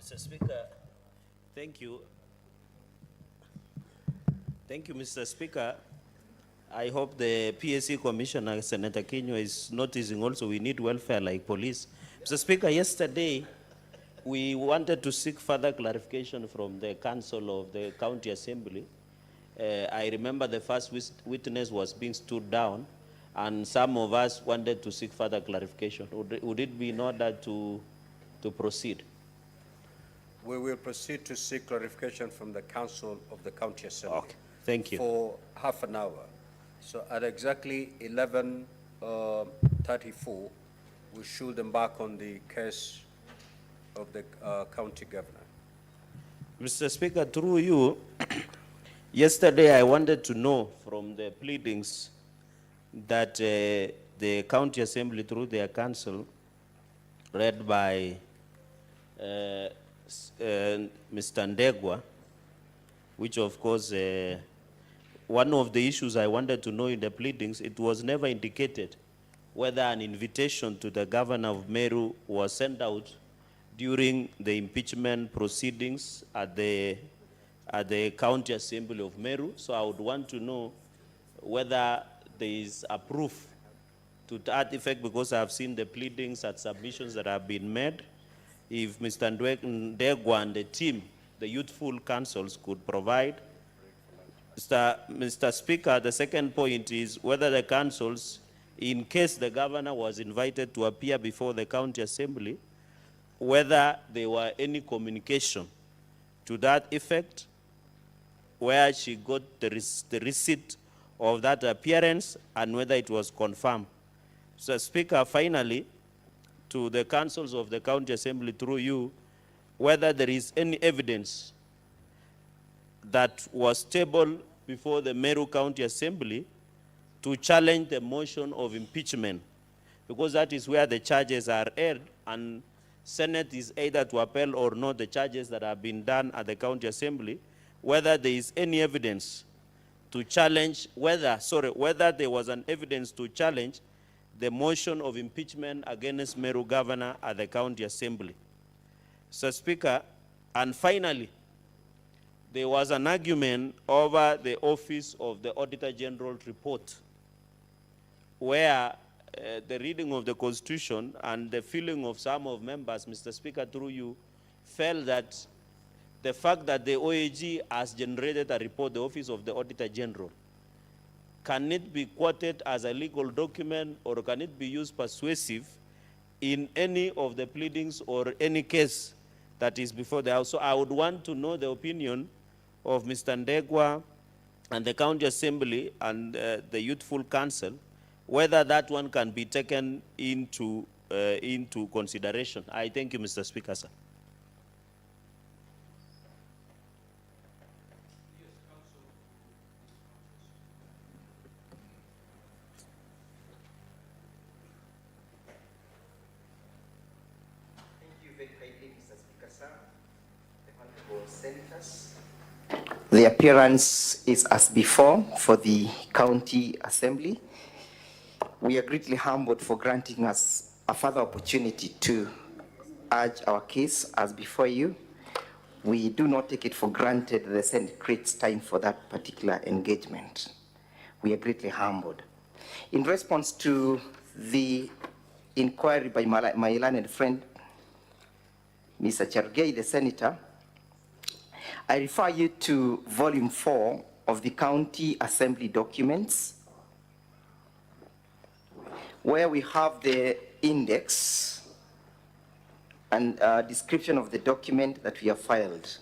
Mr. Speaker, thank you. Thank you, Mr. Speaker. I hope the PSC Commissioner, Senator Kinyua, is noticing also we need welfare like police. Mr. Speaker, yesterday we wanted to seek further clarification from the Council of the County Assembly. I remember the first witness was being stood down, and some of us wanted to seek further clarification. Would it be in order to proceed? We will proceed to seek clarification from the Council of the County Assembly. Okay, thank you. For half an hour. So at exactly 11:34, we should embark on the case of the county governor. Mr. Speaker, through you, yesterday I wanted to know from the pleadings that the County Assembly, through their council, read by Mr. Ndegwa, which of course, one of the issues I wanted to know in the pleadings, it was never indicated whether an invitation to the governor of Meru was sent out during the impeachment proceedings at the County Assembly of Meru. So I would want to know whether there is a proof to that effect, because I have seen the pleadings and submissions that have been made. If Mr. Ndegwa and the team, the youthful councils, could provide. Mr. Speaker, the second point is whether the councils, in case the governor was invited to appear before the County Assembly, whether there were any communication to that effect, where she got the receipt of that appearance, and whether it was confirmed. So, Speaker, finally, to the councils of the County Assembly through you, whether there is any evidence that was tabled before the Meru County Assembly to challenge the motion of impeachment, because that is where the charges are aired, and Senate is either to appeal or not the charges that have been done at the County Assembly, whether there is any evidence to challenge, whether there was an evidence to challenge the motion of impeachment against Meru Governor at the County Assembly. So, Speaker, and finally, there was an argument over the Office of the Auditor General report, where the reading of the Constitution and the feeling of some of members, Mr. Speaker, through you, felt that the fact that the OAG has generated a report, the Office of the Auditor General, can it be quoted as a legal document, or can it be used persuasive in any of the pleadings or any case that is before the House? So I would want to know the opinion of Mr. Ndegwa and the County Assembly and the Youthful Council, whether that one can be taken into consideration. I thank you, Mr. Speaker, sir. The appearance is as before for the County Assembly. We are greatly humbled for granting us a further opportunity to urge our case as before you. We do not take it for granted the Senate creates time for that particular engagement. We are greatly humbled. In response to the inquiry by my learned friend, Mr. Chergei, the Senator, I refer you to Volume 4 of the County Assembly documents, where we have the index and description of the document that we have filed.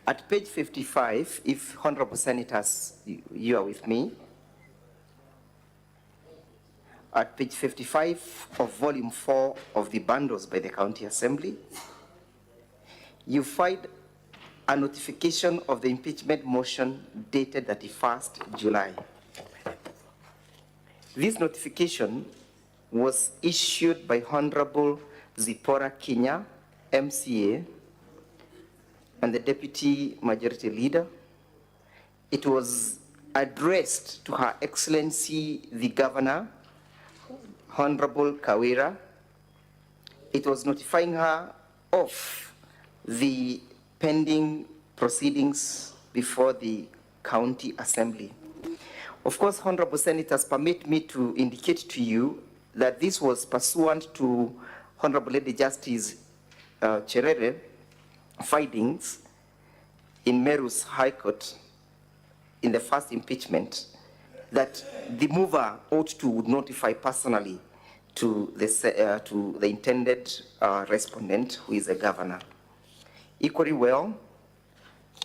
At page 55, if Honorable Senators, you are with me, at page 55 of Volume 4 of the bundles by the County Assembly, you find a notification of the impeachment motion dated 31st July. This notification was issued by Honorable Zipporah Kinya, MCA, and the Deputy Majority Leader. It was addressed to Her Excellency the Governor, Honorable Kawira. It was notifying her of the pending proceedings before the County Assembly. Of course, Honorable Senators, permit me to indicate to you that this was pursuant to Honorable Lady Justice Njarene findings in Meru's High Court in the first impeachment that the mover ought to notify personally to the intended respondent, who is the governor. Equally well,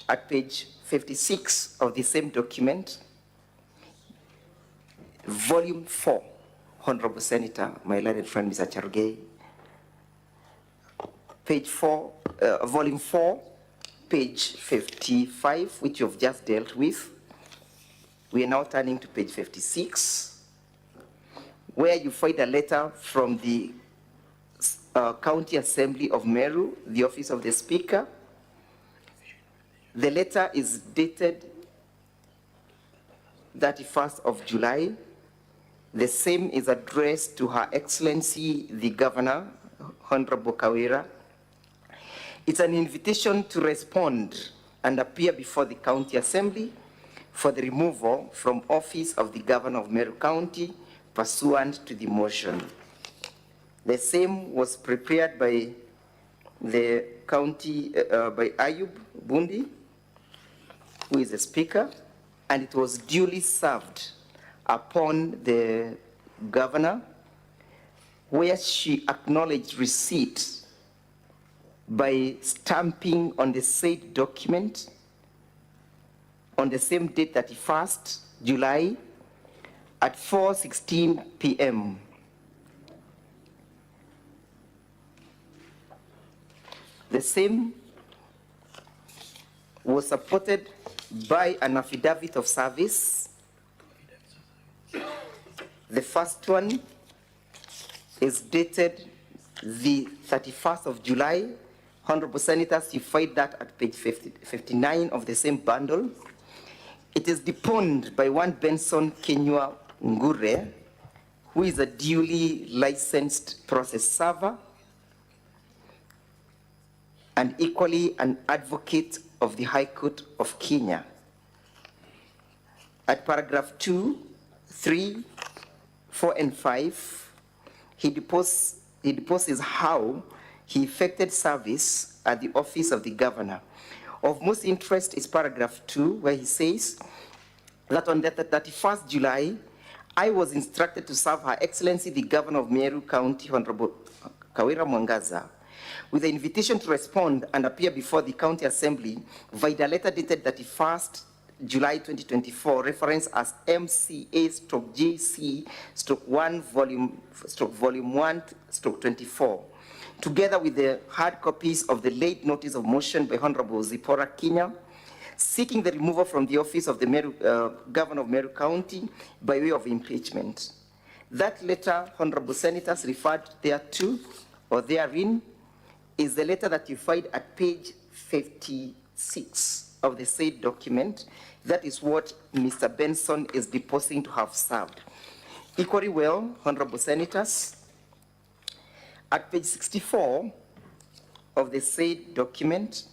at page 56 of the same document, volume 4, Honorable Senator, my learned friend Mr. Charugei, page 4, volume 4, page 55, which you've just dealt with. We are now turning to page 56, where you find a letter from the County Assembly of Meru, the Office of the Speaker. The letter is dated 31st of July. The same is addressed to Her Excellency, the Governor, Honorable KUTHIKIIRA. It's an invitation to respond and appear before the County Assembly for the removal from office of the Governor of Meru County pursuant to the motion. The same was prepared by the county, by Ayub Bundi, who is the Speaker, and it was duly served upon the Governor, where she acknowledged receipt by stamping on the said document on the same date, 31st July, at 4:16 p.m. The same was supported by an affidavit of service. The first one is dated the 31st of July. Honorable Senators, you find that at page 59 of the same bundle. It is deponed by one Benson Kenywa Ngure, who is a duly licensed process server and equally an advocate of the High Court of Kenya. At paragraph 2, 3, 4, and 5, he deposes how he effected service at the office of the governor. Of most interest is paragraph 2, where he says that on the 31st July, I was instructed to serve Her Excellency the Governor of Meru County, Honorable Kawira Mwangaza, with the invitation to respond and appear before the County Assembly via a letter dated 31st July 2024, reference as MCA/JC/1 volume 1/24, together with the hard copies of the late notice of motion by Honorable Zipporah Kenya, seeking the removal from the office of the Governor of Meru County by way of impeachment. That letter, Honorable Senators, referred thereto or therein is the letter that you find at page 56 of the said document. That is what Mr. Benson is deposing to have served. Equally well, Honorable Senators, at page 64 of the said document,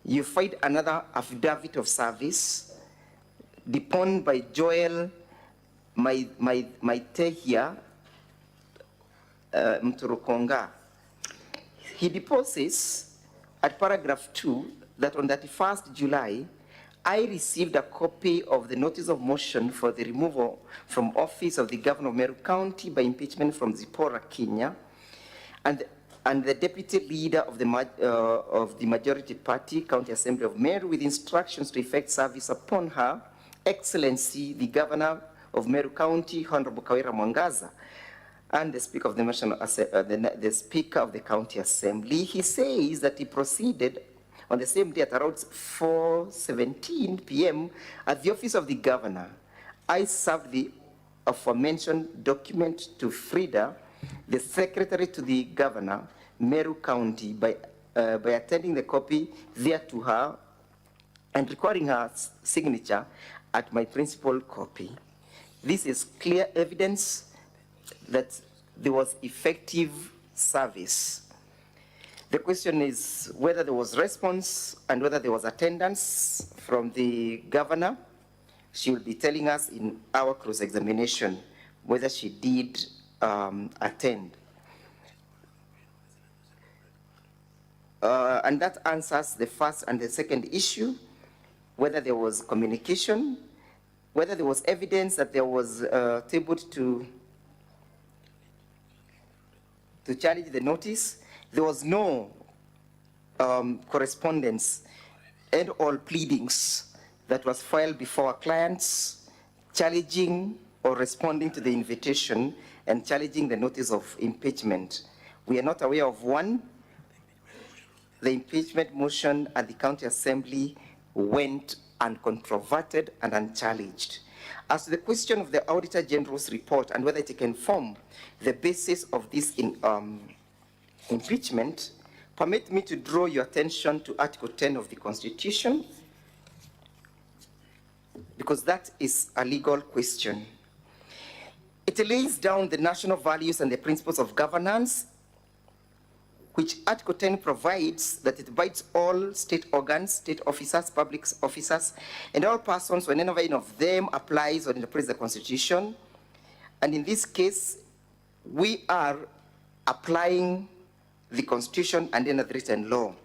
you find another affidavit of service deponed by Joel Maitehia Mturukonga. He deposes at paragraph 2 that on 31st July, I received a copy of the notice of motion for the removal from office of the Governor of Meru County by impeachment from Zipporah Kenya, and the deputy leader of the majority party, County Assembly of Meru, with instructions to effect service upon Her Excellency, the Governor of Meru County, Honorable Kawira Mwangaza, and the Speaker of the the Speaker of the County Assembly. He says that he proceeded on the same day at around 4:17 p.m. at the office of the Governor. I served the aforementioned document to Frida, the Secretary to the Governor, Meru County, by attending the copy there to her and recording her signature at my principal copy. This is clear evidence that there was effective service. The question is whether there was response and whether there was attendance from the governor. She will be telling us in our cross-examination whether she did attend. And that answers the first and the second issue, whether there was communication, whether there was evidence that there was tabled to challenge the notice. There was no correspondence and all pleadings that was filed before our clients challenging or responding to the invitation and challenging the notice of impeachment. We are not aware of one. The impeachment motion at the County Assembly went uncontroverted and unchallenged. As to the question of the Auditor General's report and whether it can form the basis of this impeachment, permit me to draw your attention to Article 10 of the Constitution, because that is a legal question. It lays down the national values and the principles of governance, which Article 10 provides that it binds all state organs, state officers, public officers, and all persons whenever any of them applies or interprets the Constitution. And in this case, we are applying the Constitution and then the written law.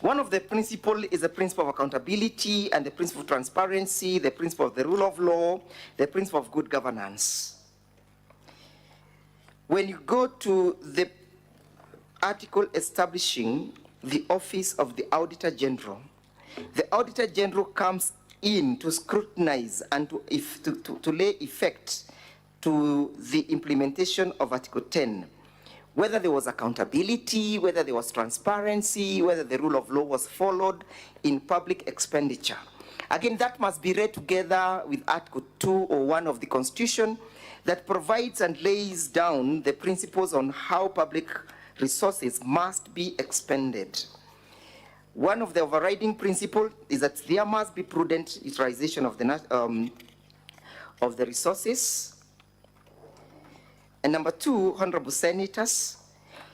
One of the principles is the principle of accountability and the principle of transparency, the principle of the rule of law, the principle of good governance. When you go to the article establishing the office of the Auditor General, the Auditor General comes in to scrutinize and to lay effect to the implementation of Article 10, whether there was accountability, whether there was transparency, whether the rule of law was followed in public expenditure. Again, that must be read together with Article 201 of the Constitution that provides and lays down the principles on how public resources must be expended. One of the overriding principles is that there must be prudent utilization of the resources. And number two, honorable senators,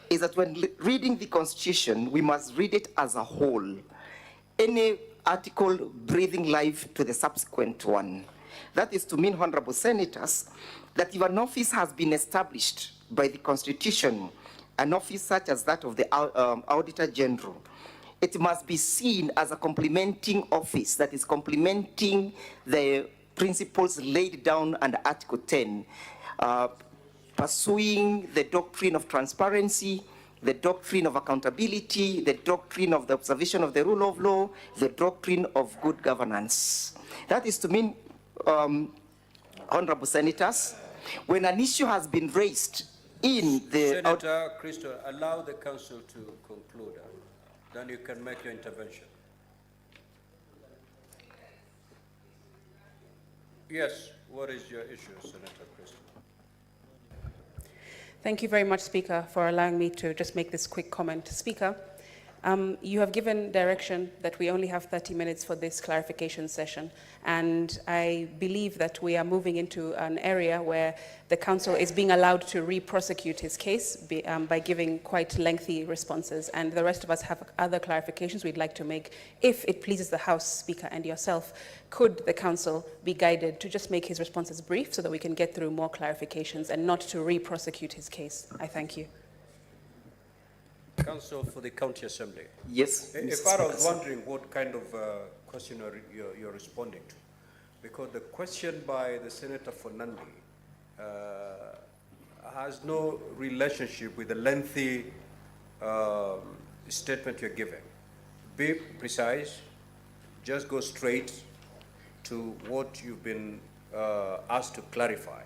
is that when reading the Constitution, we must read it as a whole. Any article breathing life to the subsequent one. That is to mean, honorable senators, that if an office has been established by the Constitution, an office such as that of the Auditor General, it must be seen as a complementing office that is complementing the principles laid down under Article 10, pursuing the doctrine of transparency, the doctrine of accountability, the doctrine of the observation of the rule of law, the doctrine of good governance. That is to mean, honorable senators, when an issue has been raised in the... Senator Christo, allow the council to conclude, then you can make your intervention. Yes, what is your issue, Senator Christo? Thank you very much, Speaker, for allowing me to just make this quick comment. Speaker, you have given direction that we only have 30 minutes for this clarification session, and I believe that we are moving into an area where the council is being allowed to re-prosecute his case by giving quite lengthy responses, and the rest of us have other clarifications we'd like to make. If it pleases the House, Speaker, and yourself, could the council be guided to just make his responses brief so that we can get through more clarifications and not to re-prosecute his case? I thank you. Council for the County Assembly. Yes. If I was wondering what kind of question you're responding to, because the question by the Senator for Nandi has no relationship with the lengthy statement you're giving. Be precise, just go straight to what you've been asked to clarify.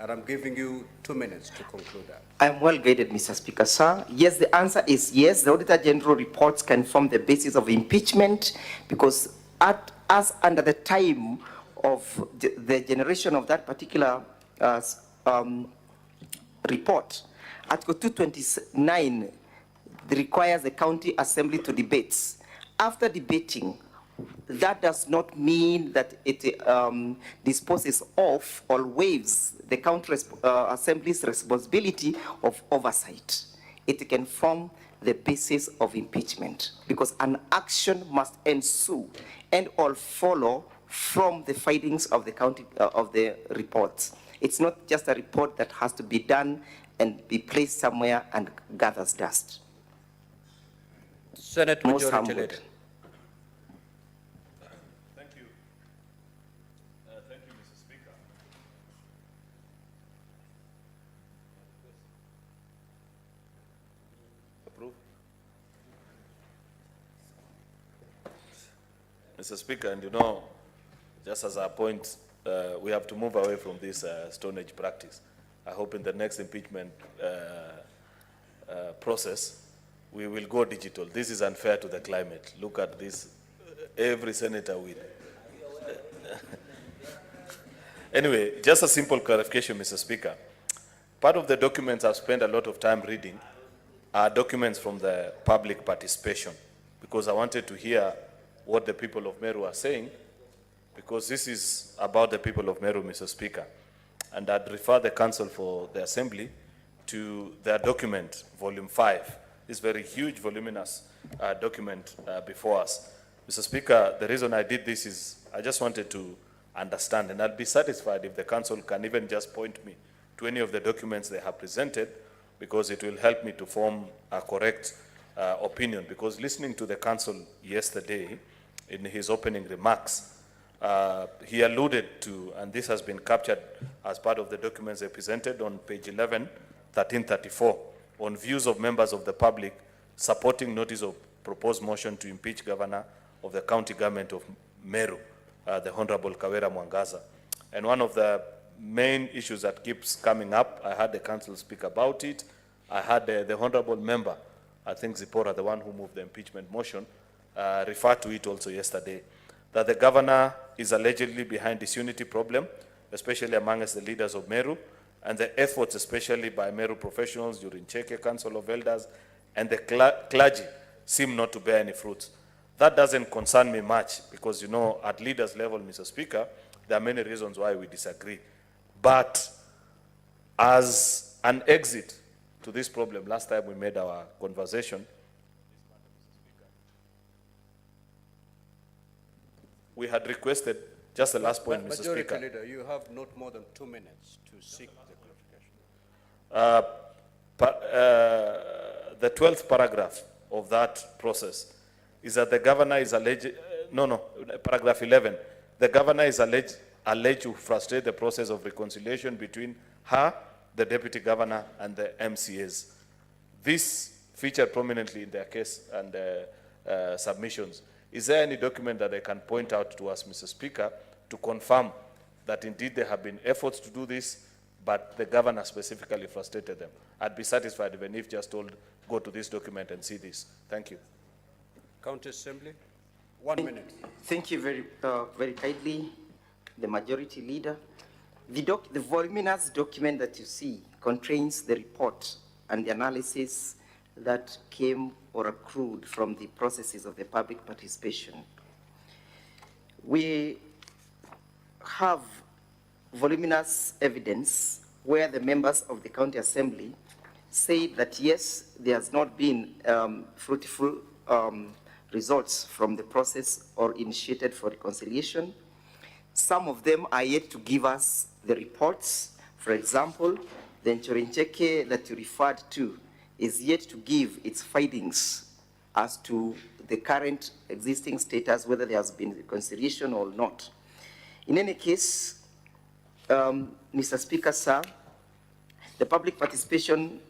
And I'm giving you 2 minutes to conclude that. I'm well guided, Mr. Speaker, sir. Yes, the answer is yes. The Auditor General reports can form the basis of impeachment because as under the time of the generation of that particular report, Article 229 requires the County Assembly to debate. After debating, that does not mean that it disposes of or waives the County Assembly's responsibility of oversight. It can form the basis of impeachment, because an action must ensue and all follow from the findings of the county of the reports. It's not just a report that has to be done and be placed somewhere and gathers dust. Senate Most Majority humbled. Leader. Thank you. Thank you, Mr. Speaker. Approve. Mr. Speaker, and you know, just as a point, we have to move away from this Stone Age practice. I hope in the next impeachment process, we will go digital. This is unfair to the climate. Look at this, every senator will. Anyway, just a simple clarification, Mr. Speaker. Part of the documents I've spent a lot of time reading are documents from the public participation, because I wanted to hear what the people of Meru are saying, because this is about the people of Meru, Mr. Speaker. And I'd refer the Council for the Assembly to their document, Volume 5, this very huge, voluminous document before us. Mr. Speaker, the reason I did this is I just wanted to understand, and I'll be satisfied if the Council can even just point me to any of the documents they have presented, because it will help me to form a correct opinion. Because listening to the Council yesterday in his opening remarks, he alluded to, and this has been captured as part of the documents they presented on page 11, 1334, on views of members of the public supporting notice of proposed motion to impeach Governor of the County Government of Meru, the Honorable Kawera Mwangaza. And one of the main issues that keeps coming up, I had the Council speak about it. I had the Honorable Member, I think Zipporah, the one who moved the impeachment motion, refer to it also yesterday, that the governor is allegedly behind disunity problem, especially amongst the leaders of Meru, and the efforts, especially by Meru professionals during Cheke Council of Elders, and the clergy seem not to bear any fruits. That doesn't concern me much, because, you know, at leaders level, Mr. Speaker, there are many reasons why we disagree. But as an exit to this problem, last time we made our conversation, we had requested, just the last point, Mr. Majority Speaker. Leader, you have not more than 2 minutes to seek the clarification. The 12th paragraph of that process is that the governor is alleged, paragraph 11, the governor is alleged to frustrate the process of reconciliation between her, the deputy governor, and the MCAs. This featured prominently in their case and submissions. Is there any document that they can point out to us, Mr. Speaker, to confirm that indeed there have been efforts to do this, but the governor specifically frustrated them? I'd be satisfied even if just told, go to this document and see this. Thank you. County Assembly, 1 minute. Thank you very kindly, the Majority Leader. The voluminous document that you see contains the report and the analysis that came or accrued from the processes of the public participation. We have voluminous evidence where the members of the County Assembly say that yes, there has not been fruitful results from the process or initiated for reconciliation. Some of them are yet to give us the reports. For example, the Njarene that you referred to is yet to give its findings as to the current existing status, whether there has been reconciliation or not. In any case, Mr. Speaker, sir, the public participation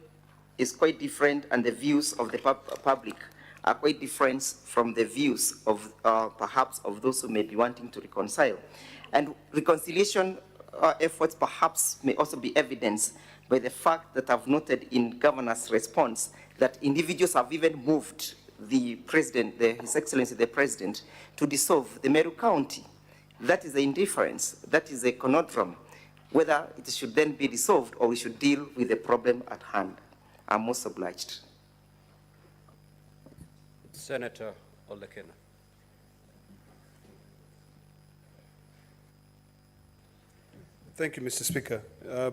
is quite different, and the views of the public are quite different from the views of perhaps of those who may be wanting to reconcile. And reconciliation efforts perhaps may also be evidenced by the fact that I've noted in Governor's response that individuals have even moved the President, His Excellency the President, to dissolve the Meru County. That is the indifference, that is a conundrum, whether it should then be dissolved or we should deal with the problem at hand. I'm most obliged. Senator Olekena. Thank you, Mr. Speaker.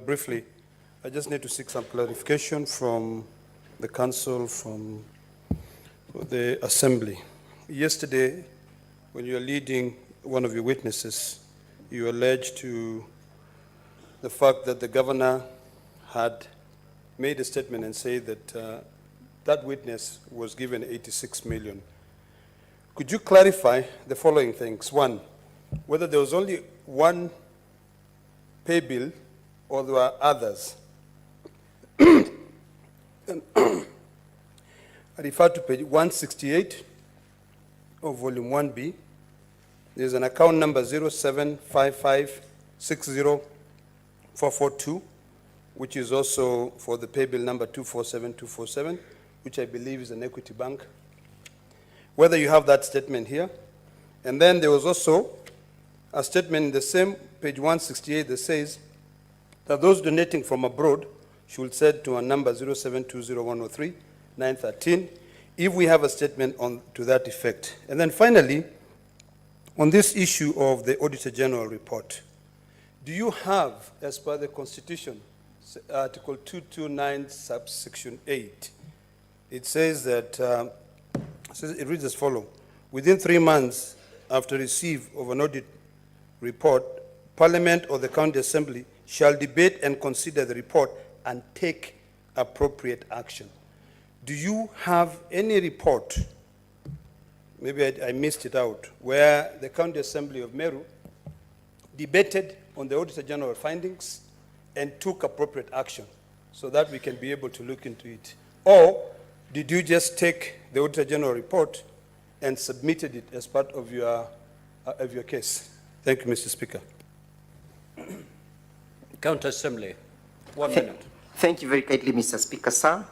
Briefly, I just need to seek some clarification from the Council, from the Assembly. Yesterday, when you were leading one of your witnesses, you alleged to the fact that the governor had made a statement and said that that witness was given 86 million. Could you clarify the following things? One, whether there was only one pay bill or there were others. I refer to page 168 of volume 1B. There's an account number 075560442, which is also for the pay bill number 247247, which I believe is an Equity Bank. Whether you have that statement here. And then there was also a statement in the same page 168 that says that those donating from abroad should send to a number 0720103-913 if we have a statement on to that effect. And then finally, on this issue of the Auditor General report, do you have, as per the Constitution, Article 229, subsection 8, it says that, it reads as follows: within 3 months after receipt of an audit report, Parliament or the County Assembly shall debate and consider the report and take appropriate action. Do you have any report, maybe I missed it out, where the County Assembly of Meru debated on the Auditor General findings and took appropriate action so that we can be able to look into it? Or did you just take the Auditor General report and submitted it as part of your case? Thank you, Mr. Speaker. County Assembly, 1 minute. Thank you very kindly, Mr. Speaker, sir.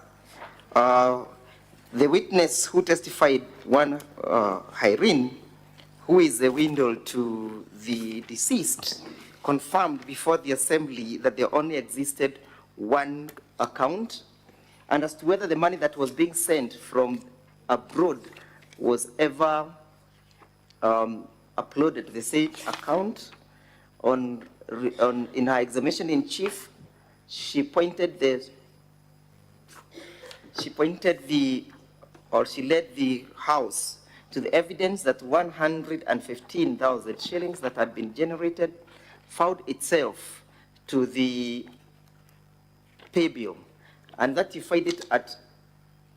The witness who testified, Irene, who is the window to the deceased, confirmed before the Assembly that there only existed one account, and as to whether the money that was being sent from abroad was ever uploaded to the same account. In her examination in chief, she led the House to the evidence that 115,000 shillings that had been generated found itself to the pay bill, and that you find it at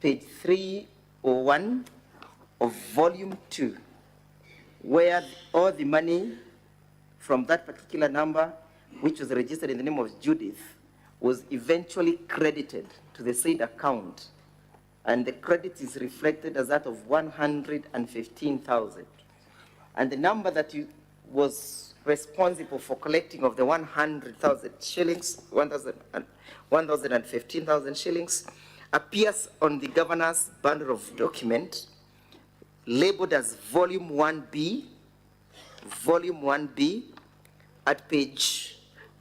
page 301 of volume 2, where all the money from that particular number, which was registered in the name of Judith, was eventually credited to the said account, and the credit is reflected as that of 115,000. And the number that was responsible for collecting of the 100,000 shillings, 1,015,000 shillings, appears on the governor's bundle of document, labeled as Volume 1B, at page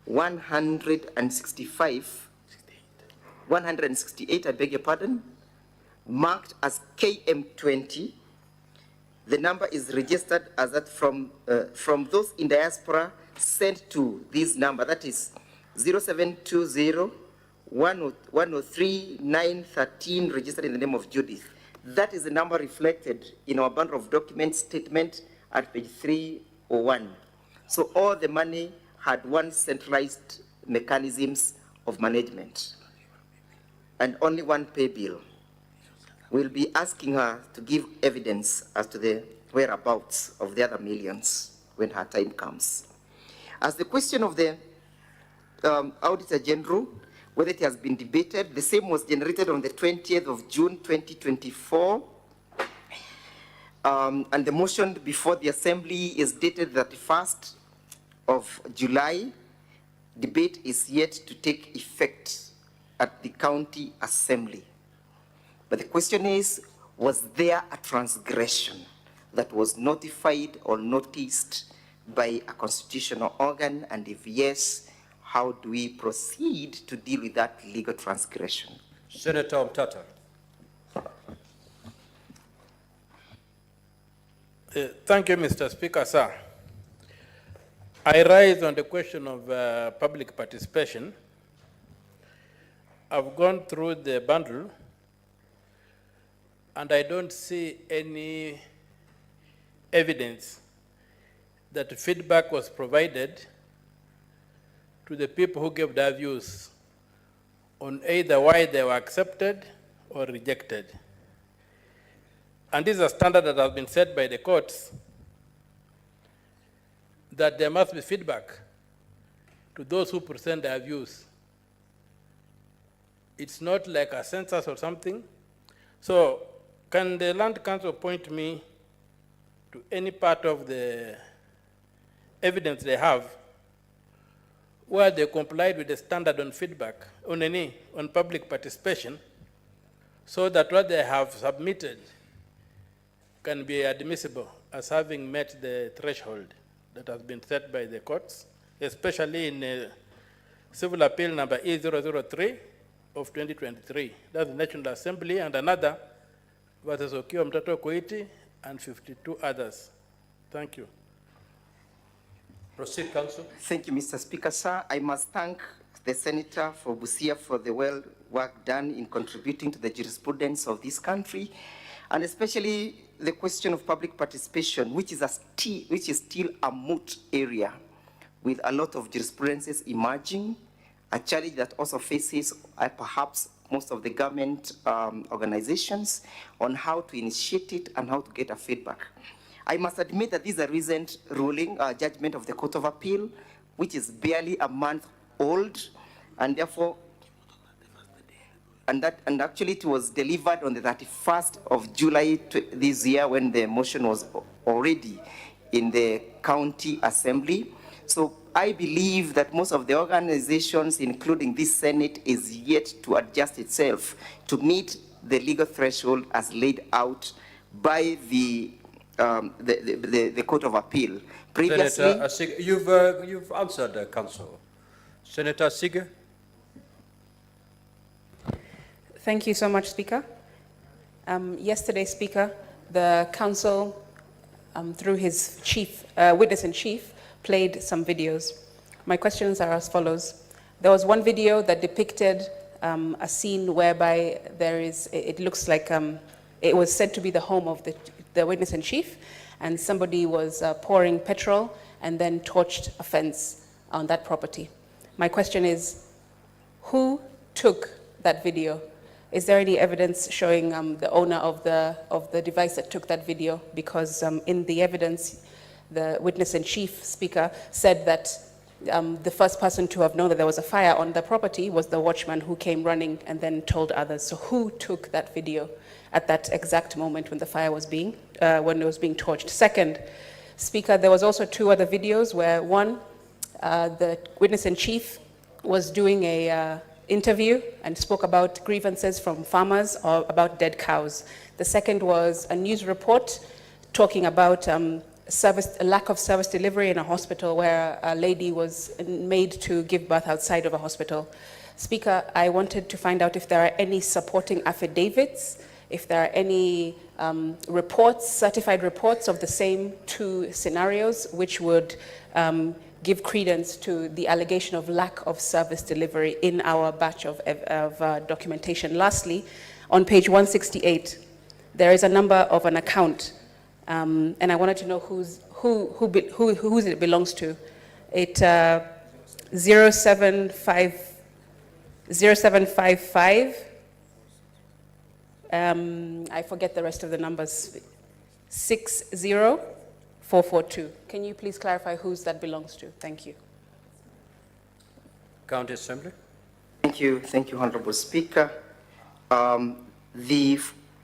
168, I beg your pardon, marked as KM20. The number is registered as that from those in diaspora sent to this number, that is 0720-103-913, registered in the name of Judith. That is the number reflected in our bundle of documents statement at page 301. So all the money had one centralized mechanisms of management and only one pay bill. We'll be asking her to give evidence as to the whereabouts of the other millions when her time comes. As the question of the Auditor General, whether it has been debated, the same was generated on the 20th of June 2024. And the motion before the Assembly is dated the 31st of July. Debate is yet to take effect at the County Assembly. But the question is, was there a transgression that was notified or noticed by a constitutional organ? And if yes, how do we proceed to deal with that legal transgression? Senator Omtata. Thank you, Mr. Speaker, sir. I rise on the question of public participation. I've gone through the bundle, and I don't see any evidence that feedback was provided to the people who gave their views on either why they were accepted or rejected. And this is a standard that has been set by the courts, that there must be feedback to those who present their views. It's not like a census or something. So can the Land Council point me to any part of the evidence they have where they complied with the standard on feedback, on public participation, so that what they have submitted can be admissible as having met the threshold that has been set by the courts, especially in Civil Appeal number E003 of 2023. That's the National Assembly, and another versus Okiwa Mtoto Koiti and 52 others. Thank you. Proceed, Council. Thank you, Mr. Speaker, sir. I must thank the Senator for Busia for the well work done in contributing to the jurisprudence of this country, and especially the question of public participation, which is still a moot area with a lot of jurisprudences emerging, a challenge that also faces perhaps most of the government organizations on how to initiate it and how to get a feedback. I must admit that this is a recent ruling, judgment of the Court of Appeal, which is barely a month old, and therefore, and actually it was delivered on the 31st of July this year, when the motion was already in the County Assembly. So I believe that most of the organizations, including this Senate, is yet to adjust itself to meet the legal threshold as laid out by the Court of Appeal. Previously, Senator Asig, you've answered the Council. Senator Asig. Thank you so much, Speaker. Yesterday, Speaker, the Council, through his witness-in-chief, played some videos. My questions are as follows. There was one video that depicted a scene whereby it looks like it was said to be the home of the witness-in-chief, and somebody was pouring petrol and then torched a fence on that property. My question is, who took that video? Is there any evidence showing the owner of the device that took that video? Because in the evidence, the witness-in-chief, Speaker, said that the first person to have known that there was a fire on the property was the watchman who came running and then told others. So who took that video at that exact moment when the fire was when it was being torched? Second, Speaker, there was also two other videos where one, the witness-in-chief was doing a interview and spoke about grievances from farmers or about dead cows. The second was a news report talking about a lack of service delivery in a hospital where a lady was made to give birth outside of a hospital. Speaker, I wanted to find out if there are any supporting affidavits, if there are any reports, certified reports of the same two scenarios, which would give credence to the allegation of lack of service delivery in our batch of documentation. Lastly, on page 168, there is a number of an account, and I wanted to know whose it belongs to. It 0755. I forget the rest of the numbers. 60442. Can you please clarify whose that belongs to? Thank you. County Assembly. thank you, Honorable Speaker. The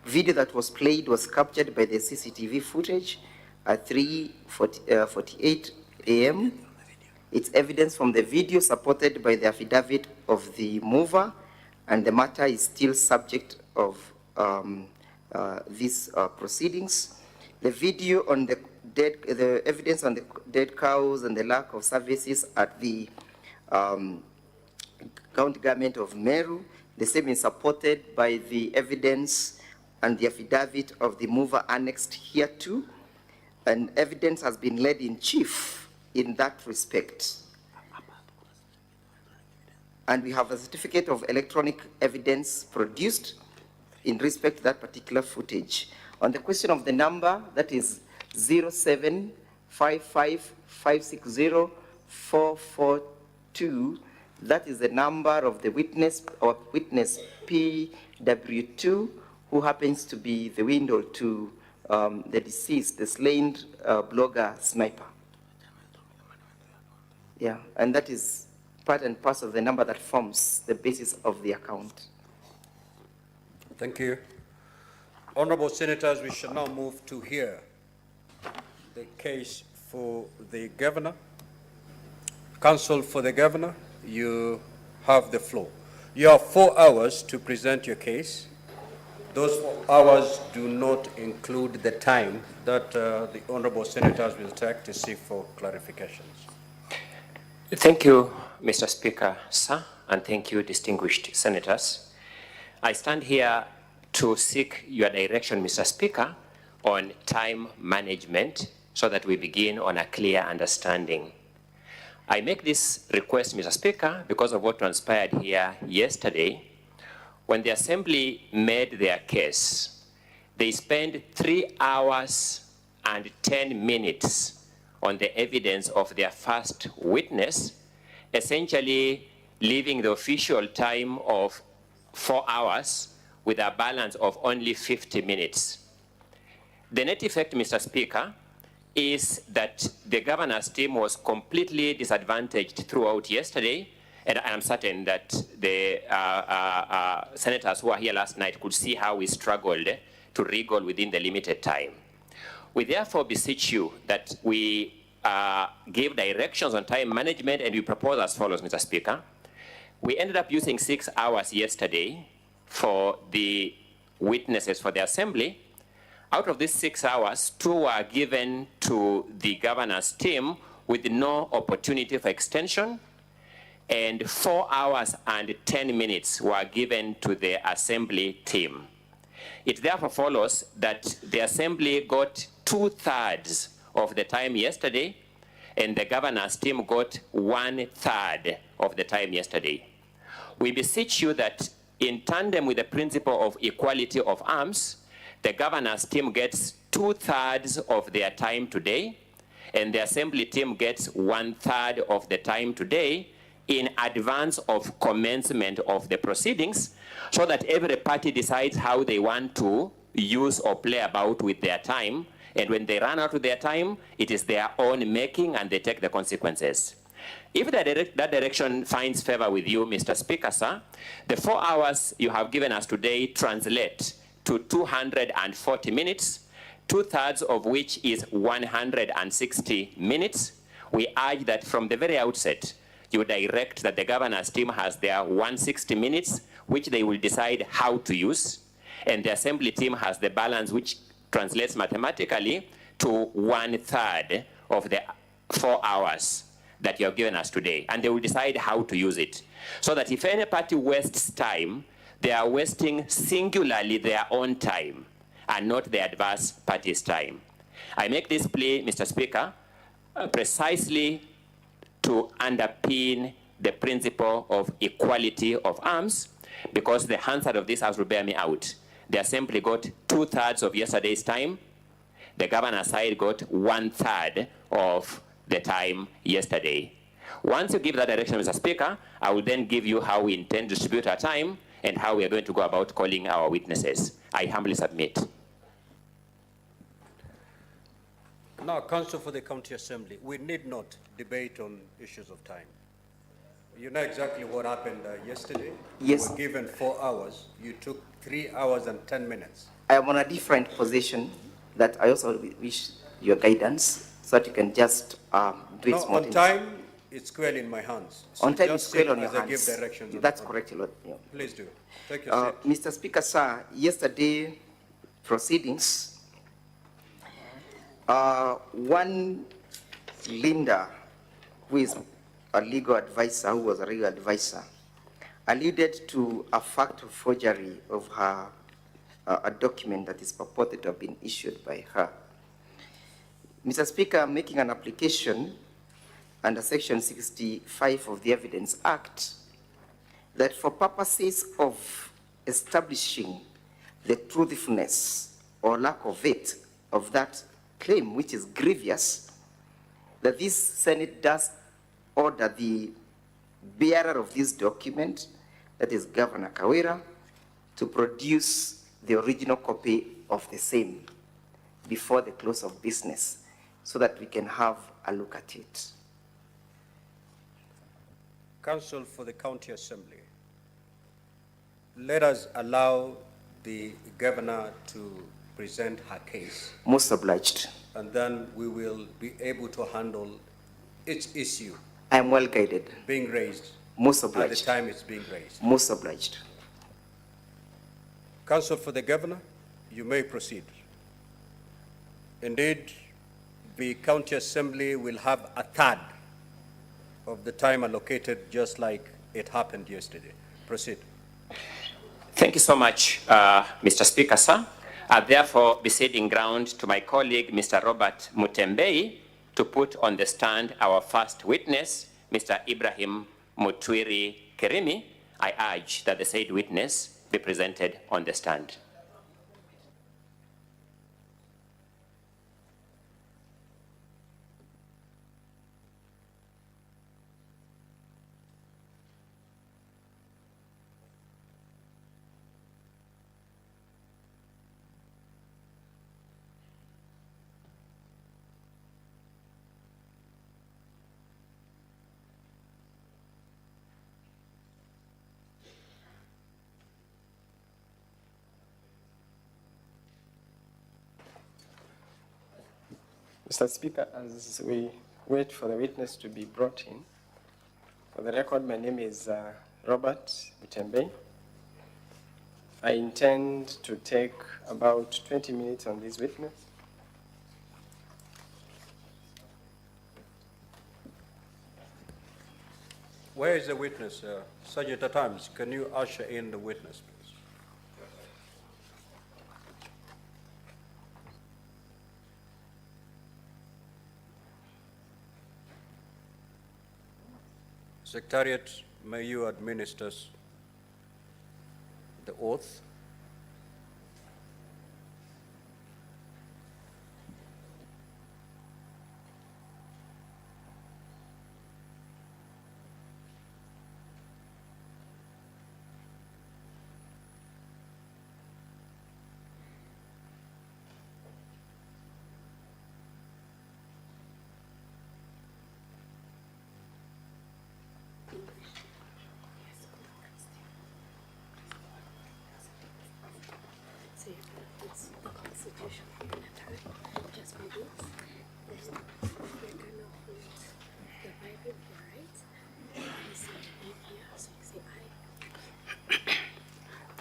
video that was played was captured by the CCTV footage at 3:48 a.m. It's evidence from the video supported by the affidavit of the mover, and the matter is still subject of these proceedings. The video on the evidence on the dead cows and the lack of services at the county government of Meru, the same is supported by the evidence and the affidavit of the mover annexed here too, and evidence has been laid in chief in that respect. And we have a certificate of electronic evidence produced in respect to that particular footage. On the question of the number, that is 07555604442, that is the number of the witness or witness PW2, who happens to be the window to the deceased, the slain blogger Sniper. Yeah, and that is part and parcel of the number that forms the basis of the account. Thank you. Honorable Senators, we shall now move to hear the case for the governor. Counsel for the governor, you have the floor. You have 4 hours to present your case. Those 4 hours do not include the time that the honorable senators will take to seek for clarifications. Thank you, Mr. Speaker, sir, and thank you, distinguished senators. I stand here to seek your direction, Mr. Speaker, on time management so that we begin on a clear understanding. I make this request, Mr. Speaker, because of what transpired here yesterday. When the Assembly made their case, they spent 3 hours and 10 minutes on the evidence of their first witness, essentially leaving the official time of 4 hours with a balance of only 50 minutes. The net effect, Mr. Speaker, is that the governor's team was completely disadvantaged throughout yesterday, and I'm certain that the senators who were here last night could see how we struggled to wriggle within the limited time. We therefore beseech you that we give directions on time management, and we propose as follows, Mr. Speaker. We ended up using 6 hours yesterday for the witnesses for the Assembly. Out of these 6 hours, 2 were given to the governor's team with no opportunity for extension, and 4 hours and 10 minutes were given to the Assembly team. It therefore follows that the Assembly got 2/3 of the time yesterday, and the governor's team got 1/3 of the time yesterday. We beseech you that in tandem with the principle of equality of arms, the governor's team gets 2/3 of their time today, and the Assembly team gets 1/3 of the time today in advance of commencement of the proceedings, so that every party decides how they want to use or play about with their time, and when they run out of their time, it is their own making and they take the consequences. If that direction finds favor with you, Mr. Speaker, sir, the 4 hours you have given us today translate to 240 minutes, 2/3 of which is 160 minutes. We urge that from the very outset, you direct that the governor's team has their 160 minutes, which they will decide how to use, and the Assembly team has the balance, which translates mathematically to 1/3 of the 4 hours that you have given us today, and they will decide how to use it. So that if any party wastes time, they are wasting singularly their own time and not the adverse party's time. I make this plea, Mr. Speaker, precisely to underpin the principle of equality of arms, because the Hansard of this House will bear me out. The Assembly got 2/3 of yesterday's time. The governor's side got 1/3 of the time yesterday. Once you give that direction, Mr. Speaker, I will then give you how we intend to distribute our time and how we are going to go about calling our witnesses. I humbly submit. Now, Counsel for the County Assembly, we need not debate on issues of time. You know exactly what happened yesterday? Yes. You were given 4 hours. You took 3 hours and 10 minutes. I am on a different position that I also wish your guidance so that you can just do it No, smoothly. on time, it's squarely in my hands. So On time just is squarely on sit your as I give hands. directions on That's the- correct, Lord. Yeah. Please do. Take your seat. Mr. Speaker, sir, yesterday proceedings, one Linda, who is a legal advisor, who was a legal advisor, alluded to a fact of forgery of her, a document that is purported to have been issued by her. Mr. Speaker, I'm making an application under Section 65 of the Evidence Act that for purposes of establishing the truthfulness or lack of it of that claim, which is grievous, that this Senate does order the bearer of this document, that is Governor Kawira, to produce the original copy of the same before the close of business so that we can have a look at it. Counsel for the County Assembly, let us allow the governor to present her case, Most obliged. and then we will be able to handle each issue I am well guided. being raised Most at the obliged. time it's being raised. Most obliged. Counsel for the governor, you may proceed. Indeed, the County Assembly will have a third of the time allocated, just like it happened yesterday. Proceed. Thank you so much, Mr. Speaker, sir. I therefore be ceding ground to my colleague, Mr. Robert Mutembei, to put on the stand our first witness, Mr. Ibrahim Mutwiri Kerimi. I urge that the said witness be presented on the stand. Mr. Speaker, as we wait for the witness to be brought in, for the record, my name is Robert Mutembei. I intend to take about 20 minutes on this witness. Where is the witness? Sergeant at Arms, can you usher in the witness, please? Secretariat, may you administer the oath?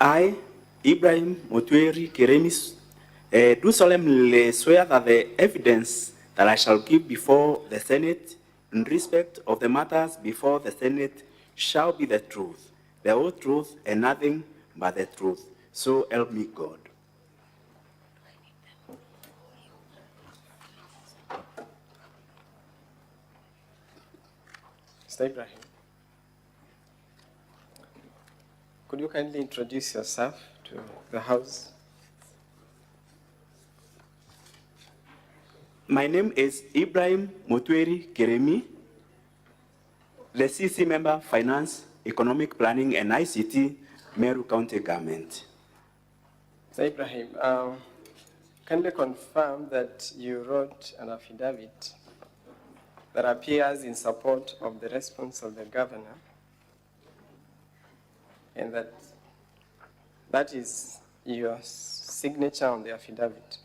I, Ibrahim Mutwiri Kerimi, do solemnly swear that the evidence that I shall give before the Senate in respect of the matters before the Senate shall be the truth, the whole truth, and nothing but the truth. So help me God. Mr. Ibrahim, could you kindly introduce yourself to the House? My name is Ibrahim Mutwiri Kerimi, the CC member, Finance, Economic Planning, and ICT, Meru County Government. Mr. Ibrahim, kindly confirm that you wrote an affidavit that appears in support of the response of the governor, and that is your signature on the affidavit.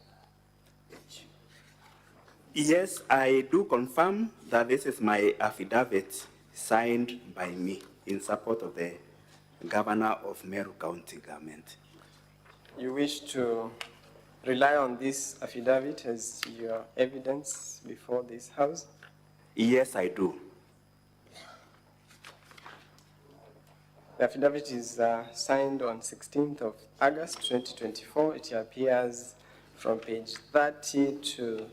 Yes, I do confirm that this is my affidavit signed by me in support of the governor of Meru County Government. You wish to rely on this affidavit as your evidence before this House? Yes, I do. The affidavit is signed on 16th of August 2024. It appears from page 30 to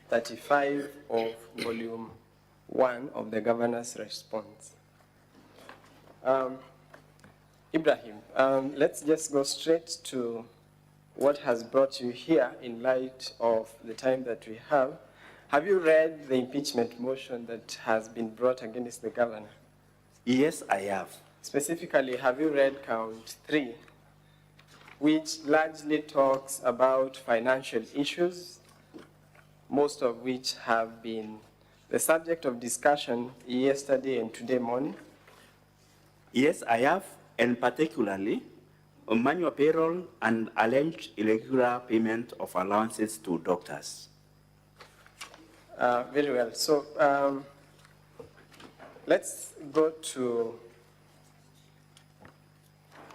35 of volume 1 of the governor's response. Ibrahim, let's just go straight to what has brought you here in light of the time that we have. Have you read the impeachment motion that has been brought against the governor? Yes, I have. Specifically, have you read count 3, which largely talks about financial issues, most of which have been the subject of discussion yesterday and today morning? Yes, I have, and particularly on manual payroll and alleged irregular payment of allowances to doctors. Very well. So let's go to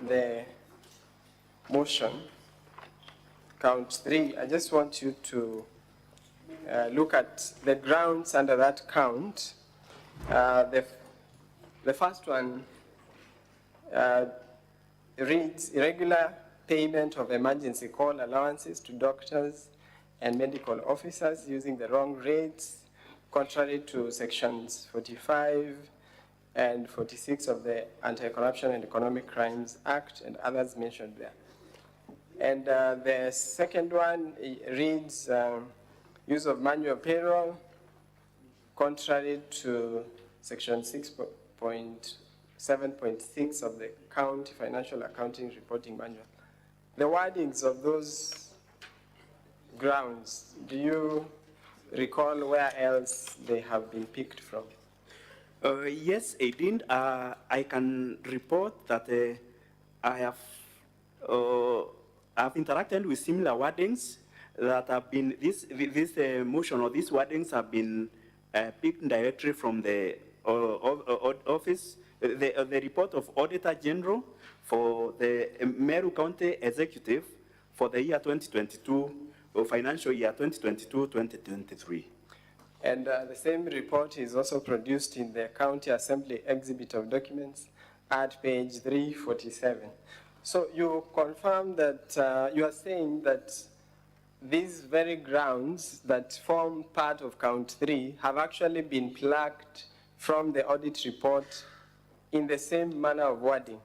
the motion, count 3. I just want you to look at the grounds under that count. The first one reads irregular payment of emergency call allowances to doctors and medical officers using the wrong rates, contrary to sections 45 and 46 of the Anti-Corruption and Economic Crimes Act and others mentioned there. And the second one reads use of manual payroll, contrary to section 6.7.6 of the County Financial Accounting Reporting Manual. The wordings of those grounds, do you recall where else they have been picked from? Yes, I did. I can report that I have interacted with similar wordings that have been, this motion or these wordings have been picked directly from the office, the report of Auditor General for the Meru County Executive for the year 2022, or financial year 2022-2023. And the same report is also produced in the County Assembly Exhibit of Documents at page 347. So you confirm that you are saying that these very grounds that form part of count 3 have actually been plucked from the audit report in the same manner of wording?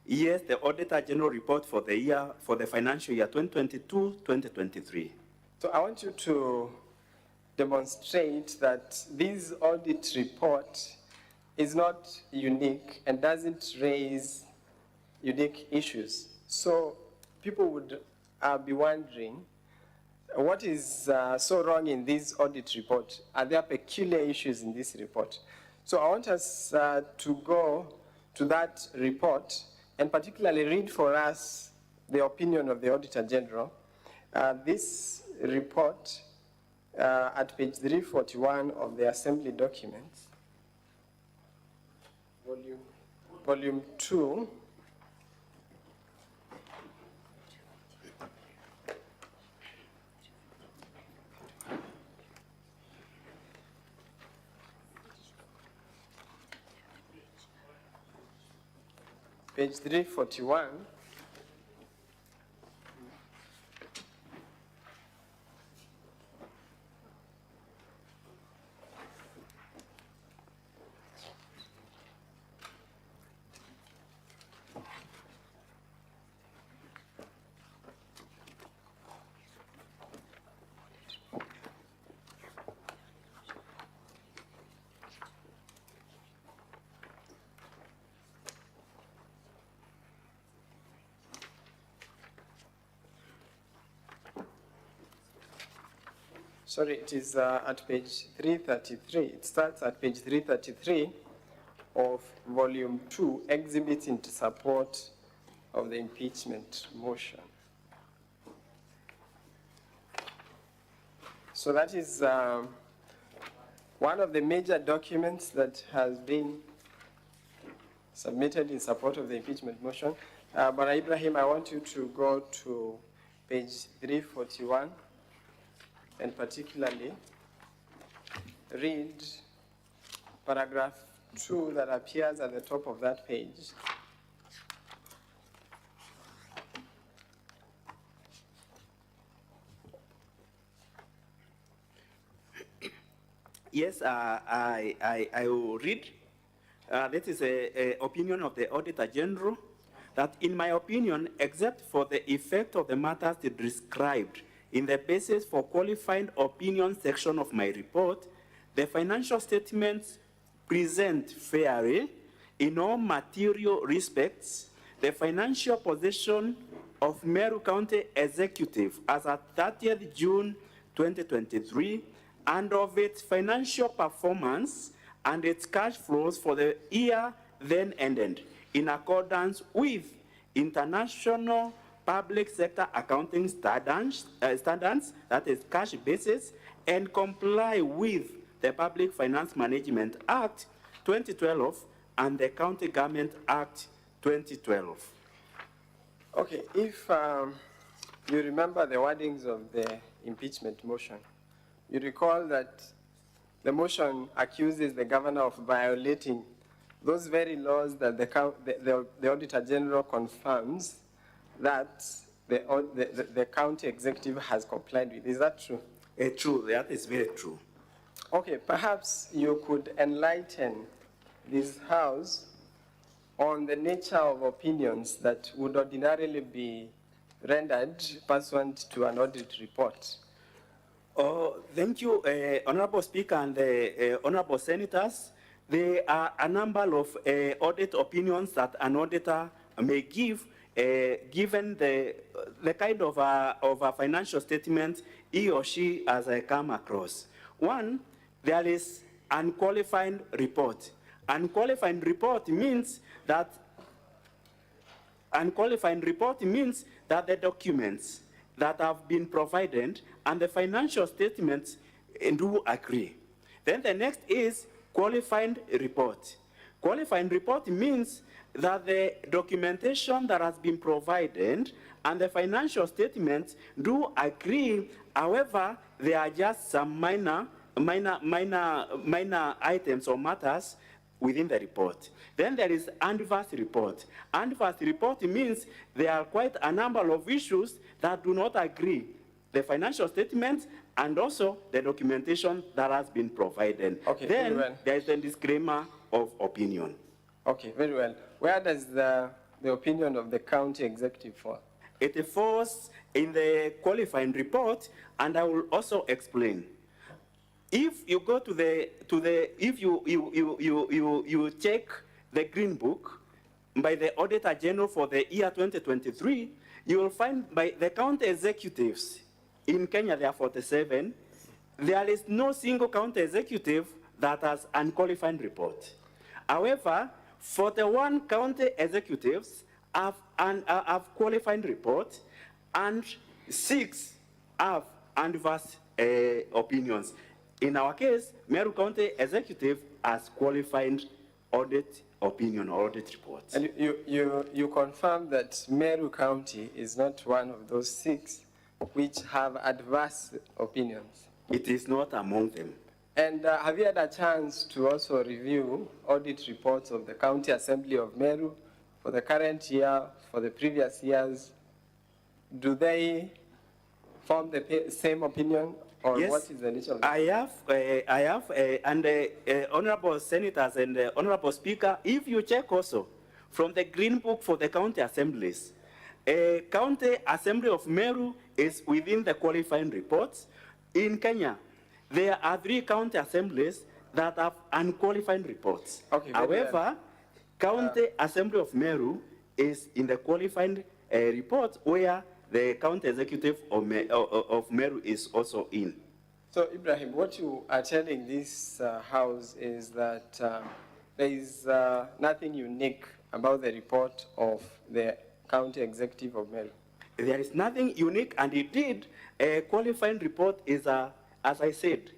Yes, the Auditor General report for the year, for the financial year 2022-2023. So I want you to demonstrate that this audit report is not unique and doesn't raise unique issues. So people would be wondering, what is so wrong in this audit report? Are there peculiar issues in this report? So I want us to go to that report and particularly read for us the opinion of the Auditor General. This report at page 341 of the Assembly documents, volume 2, page 341. Sorry, it is at page 333. It starts at page 333 of volume 2, exhibits into support of the impeachment motion. So that is one of the major documents that has been submitted in support of the impeachment motion. But Ibrahim, I want you to go to page 341 and particularly read paragraph 2 that appears at the top of that page. Yes, I will read. This is an opinion of the Auditor General that in my opinion, except for the effect of the matters described in the basis for qualified opinion section of my report, the financial statements present fairly in all material respects the financial position of Meru County Executive as at 30th June 2023 and of its financial performance and its cash flows for the year then ended in accordance with international public sector accounting standards, that is cash basis, and comply with the Public Finance Management Act 2012 and the County Government Act 2012. Okay, if you remember the wordings of the impeachment motion, you recall that the motion accuses the governor of violating those very laws that the Auditor General confirms that the county executive has complied with. Is that true? True, that is very true. Okay, perhaps you could enlighten this House on the nature of opinions that would ordinarily be rendered pursuant to an audit report. Oh, thank you, Honorable Speaker and Honorable Senators. There are a number of audit opinions that an auditor may give, given the kind of a financial statement he or she has come across. One, there is unqualified report. Unqualified report means that the documents that have been provided and the financial statements do agree. Then the next is qualified report. Qualified report means that the documentation that has been provided and the financial statements do agree. However, there are just some minor items or matters within the report. Then there is adverse report. Adverse report means there are quite a number of issues that do not agree. The financial statements and also the documentation that has been provided. Okay, then very well. there is a disclaimer of opinion. Okay, very well. Where does the opinion of the county executive fall? It falls in the qualifying report, and I will also explain. If you go if you check the Green Book by the Auditor General for the year 2023, you will find by the county executives in Kenya, there are 47. There is no single county executive that has unqualified report. However, 41 county executives have qualified report, and 6 have adverse opinions. In our case, Meru County Executive has qualified audit opinion or audit report. And you confirm that Meru County is not one of those 6 which have adverse opinions? It is not among them. And have you had a chance to also review audit reports of the County Assembly of Meru for the current year, for the previous years? Do they form the same opinion? Or yes, what is the nature of I have, and Honorable Senators and Honorable Speaker, if you check also from the Green Book for the county assemblies, County Assembly of Meru is within the qualifying reports. In Kenya, there are 3 county assemblies that have unqualified reports. Okay, however, County Assembly of Meru is in the qualifying report where the county executive of Meru is also in. So, Ibrahim, what you are telling this House is that there is nothing unique about the report of the county executive of Meru. There is nothing unique, and indeed, a qualifying report is, as I said,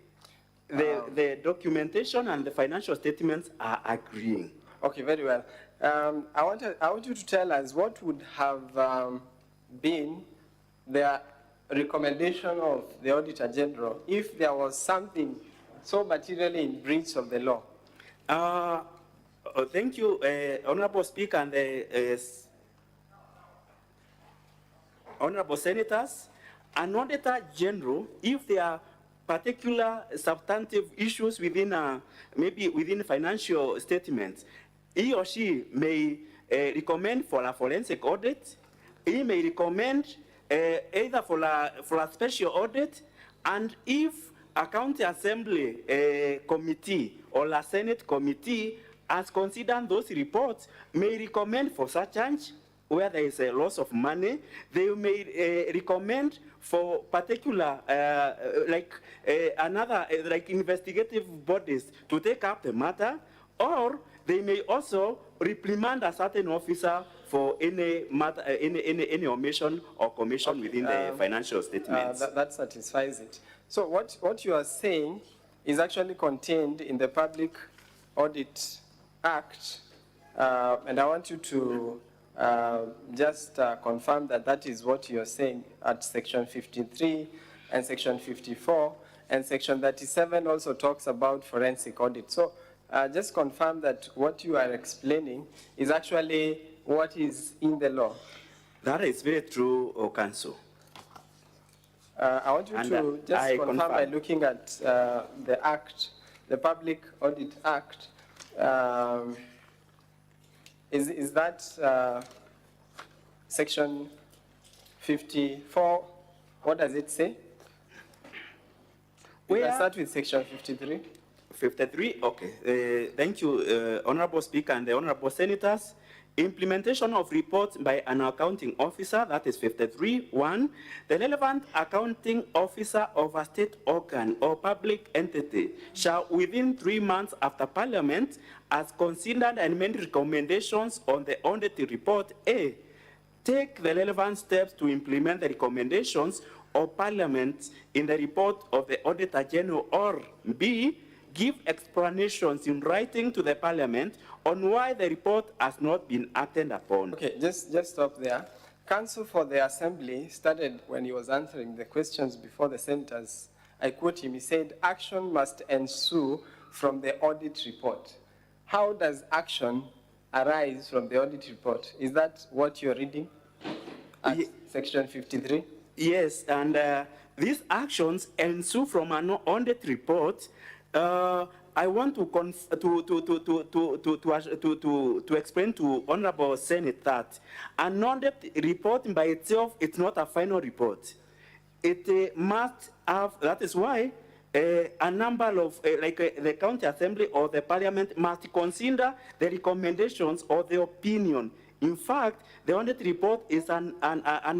the documentation and the financial statements are agreeing. Okay, very well. I want you to tell us what would have been the recommendation of the Auditor General if there was something so materially in breach of the law. Thank you, Honorable Speaker and Honorable Senators. An Auditor General, if there are particular substantive issues within, maybe within financial statements, he or she may recommend for a forensic audit. He may recommend either for a special audit, and if a county assembly committee or a Senate committee has considered those reports, may recommend for such change where there is a loss of money. They may recommend for particular, like investigative bodies to take up the matter, or they may also reprimand a certain officer for any matter, any omission or commission within the financial statements. That satisfies it. So what you are saying is actually contained in the Public Audit Act, and I want you to just confirm that that is what you're saying at section 53 and section 54, and section 37 also talks about forensic audit. So just confirm that what you are explaining is actually what is in the law. That is very true, Council. I want you to just confirm by looking at the Act, the Public Audit Act. Is that section 54? What does it say? We can start with section 53. 53, okay. Thank you, Honorable Speaker and the Honorable Senators. Implementation of reports by an accounting officer, that is 53.1. The relevant accounting officer of a state organ or public entity shall, within 3 months after Parliament, has considered and made recommendations on the audit report, A, take the relevant steps to implement the recommendations of Parliament in the report of the Auditor General, or B, give explanations in writing to the Parliament on why the report has not been acted upon. Okay, just stop there. Counsel for the Assembly started when he was answering the questions before the senators. I quote him, he said, action must ensue from the audit report. How does action arise from the audit report? Is that what you're reading at section 53? Yes, and these actions ensue from an audit report. I want to explain to Honorable Senate that an audit report by itself is not a final report. It must have, that is why a number of, the County Assembly or the Parliament must consider the recommendations or the opinion. In fact, the audit report is an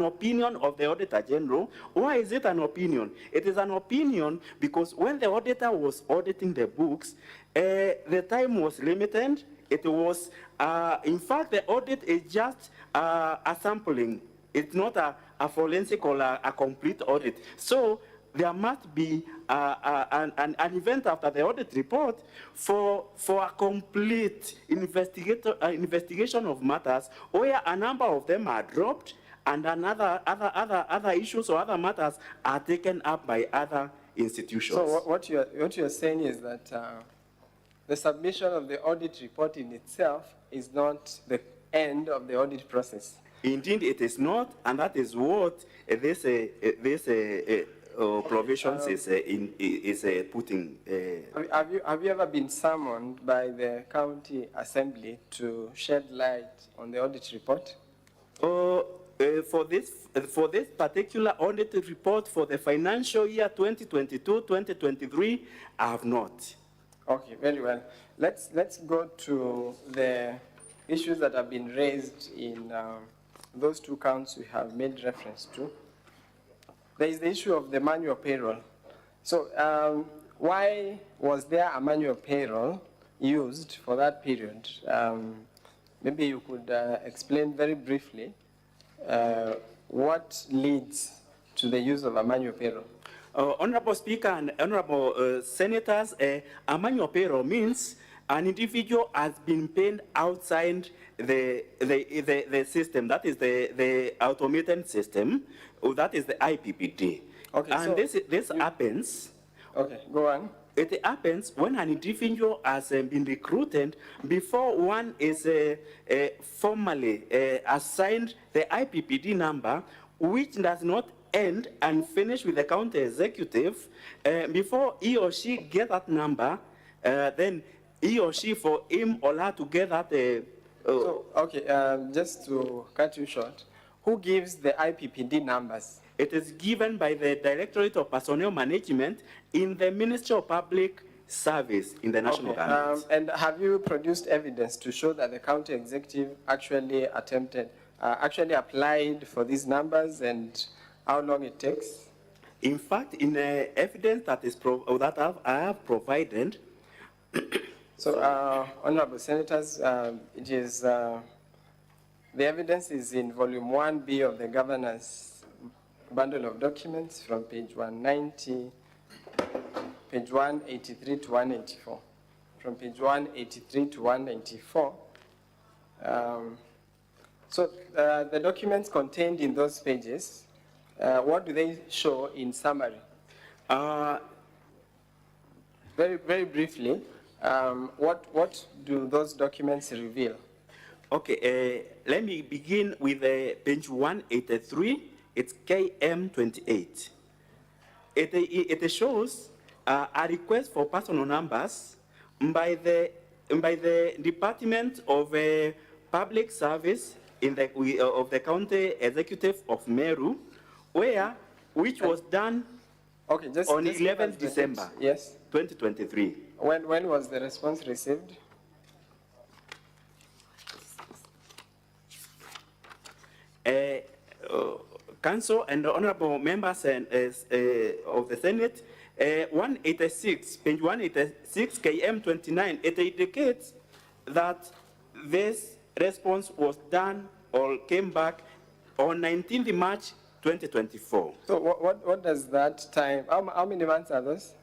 opinion of the Auditor General. Why is it an opinion? It is an opinion because when the auditor was auditing the books, the time was limited. It was, in fact, the audit is just a sampling. It's not a forensic or a complete audit. So there must be an event after the audit report for a complete investigation of matters where a number of them are dropped and other issues or other matters are taken up by other institutions. So what you're saying is that the submission of the audit report in itself is not the end of the audit process. Indeed, it is not, and that is what this provisions is putting. Have you ever been summoned by the County Assembly to shed light on the audit report? For this particular audit report for the financial year 2022-2023, I have not. Okay, very well. Let's go to the issues that have been raised in those two counts we have made reference to. There is the issue of the manual payroll. So why was there a manual payroll used for that period? Maybe you could explain very briefly what leads to the use of a manual payroll. Honorable Speaker and Honorable Senators, a manual payroll means an individual has been paid outside the system, that is the automated system, that is the IPPD. Okay, and so this happens. Okay, go on. It happens when an individual has been recruited before one is formally assigned the IPPD number, which does not end and finish with the county executive. Before he or she get that number, then he or she, for him or her to get that So, okay, just to cut you short, who gives the IPPD numbers? It is given by the Directorate of Personnel Management in the Ministry of Public Service in the national government. And have you produced evidence to show that the county executive actually actually applied for these numbers and how long it takes? In fact, in the evidence that I have provided. So, Honorable Senators, it is, the evidence is in volume 1B of the governor's bundle of documents from page 190, page 183 to 184. From page 183 to 194. So the documents contained in those pages, what do they show in summary? Very briefly, what do those documents reveal? Okay, let me begin with page 183. It's KM28. It shows a request for personal numbers by the Department of Public Service of the County Executive of Meru, which was done on 11th December, yes, 2023. When was the response received? Council and honorable members of the Senate, 186, page 186, KM29, it indicates that this response was done or came back on 19th March 2024. So what does that time, how many months are those?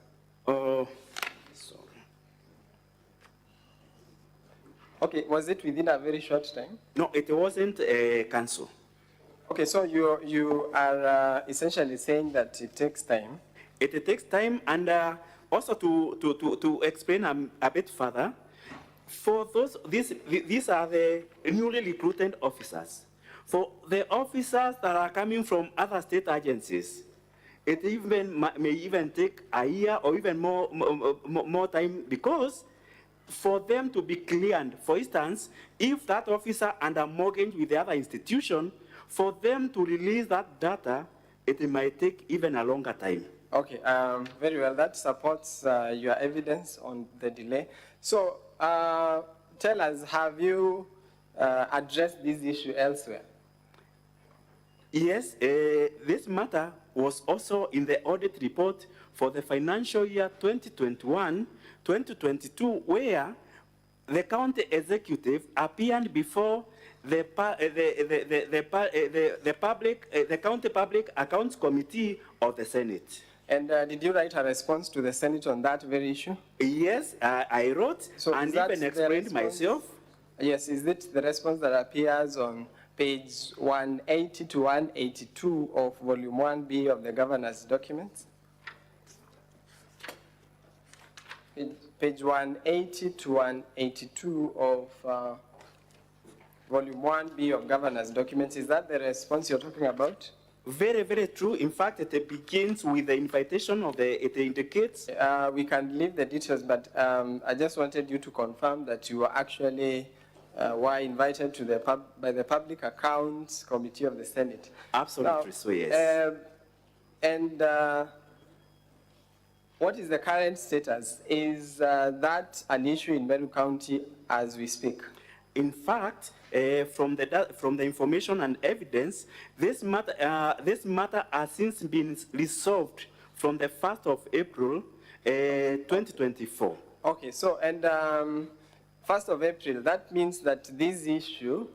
Okay, was it within a very short time? No, it wasn't Council. Okay, so you are essentially saying that it takes time. It takes time, and also to explain a bit further, for these are the newly recruited officers. For the officers that are coming from other state agencies, it may even take a year or even more time, because for them to be cleared, for instance, if that officer under mortgage with the other institution, for them to release that data, it might take even a longer time. Okay, very well. That supports your evidence on the delay. So tell us, have you addressed this issue elsewhere? Yes, this matter was also in the audit report for the financial year 2021-2022, where the county executive appeared before the County Public Accounts Committee of the Senate. And did you write a response to the Senate on that very issue? Yes, I wrote and even explained myself. Yes, is it the response that appears on page 180 to 182 of volume 1B of the governor's documents? Page 180 to 182 of volume 1B of governor's documents. Is that the response you're talking about? Very, very true. In fact, it begins with the invitation of it indicates. We can leave the details, but I just wanted you to confirm that you were actually were invited to by the Public Accounts Committee of the Senate. Absolutely, now, so yes. And what is the current status? Is that an issue in Meru County as we speak? In fact, from the information and evidence, this matter has since been resolved from the 1st of April, 2024. Okay, so and 1st of April, that means that this issue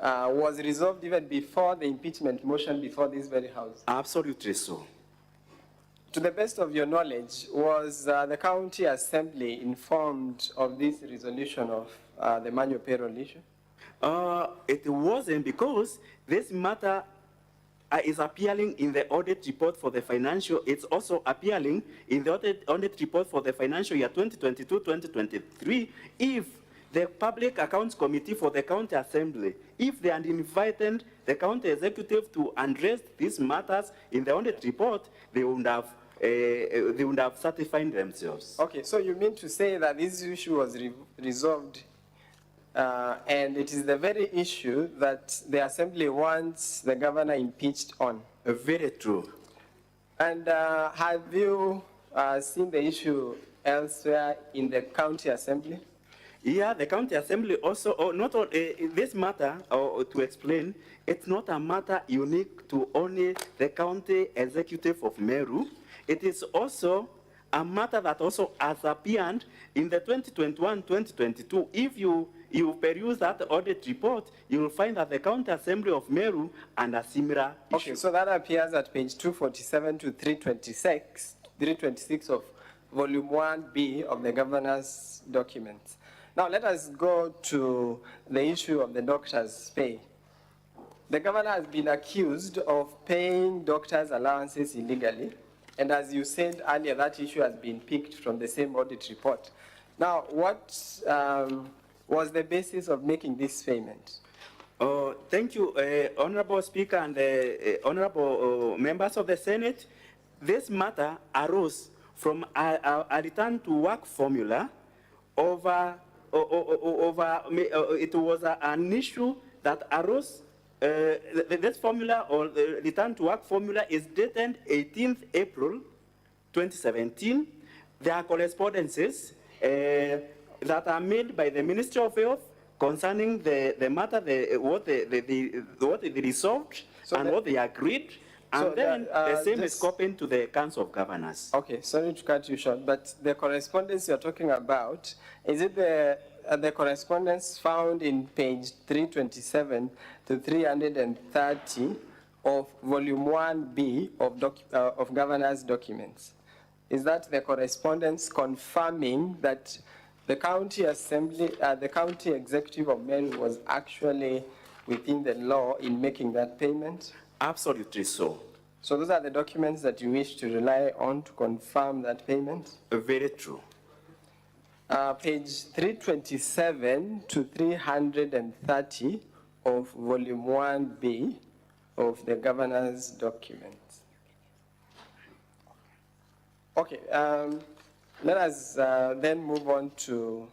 was resolved even before the impeachment motion before this very house. Absolutely so. To the best of your knowledge, was the county assembly informed of this resolution of the manual payroll issue? It wasn't, because this matter is appearing in the audit report for the financial. It's also appearing in the audit report for the financial year 2022-2023. If the Public Accounts Committee for the County Assembly, if they had invited the county executive to address these matters in the audit report, they would have certified themselves. Okay, so you mean to say that this issue was resolved And it is the very issue that the Assembly wants the governor impeached on. Very true. And have you seen the issue elsewhere in the County Assembly? Yeah, the County Assembly also, not all, this matter, to explain, it's not a matter unique to only the County Executive of Meru. It is also a matter that also has appeared in the 2021-2022. If you peruse that audit report, you will find that the County Assembly of Meru and a similar issue. Okay, so that appears at page 247 to 326 of volume 1B of the governor's documents. Now let us go to the issue of the doctors' pay. The governor has been accused of paying doctors' allowances illegally. And as you said earlier, that issue has been picked from the same audit report. Now, what was the basis of making this payment? Thank you, Honorable Speaker and honorable members of the Senate. This matter arose from a return to work formula it was an issue that arose. This formula, or the return to work formula, is dated 18th April 2017. There are correspondences that are made by the Ministry of Health concerning the matter, what they resolved, so and what they agreed. And so then the same is copied to the Council of Governors. Okay, sorry to cut you short, but the correspondence you're talking about, is it the correspondence found in page 327 to 330 of volume 1B of Governor's documents? Is that the correspondence confirming that the County Assembly, the County Executive of Meru was actually within the law in making that payment? Absolutely so. So those are the documents that you wish to rely on to confirm that payment? Very true. Page 327 to 330 of volume 1B of the governor's documents. Okay, let us then move on to,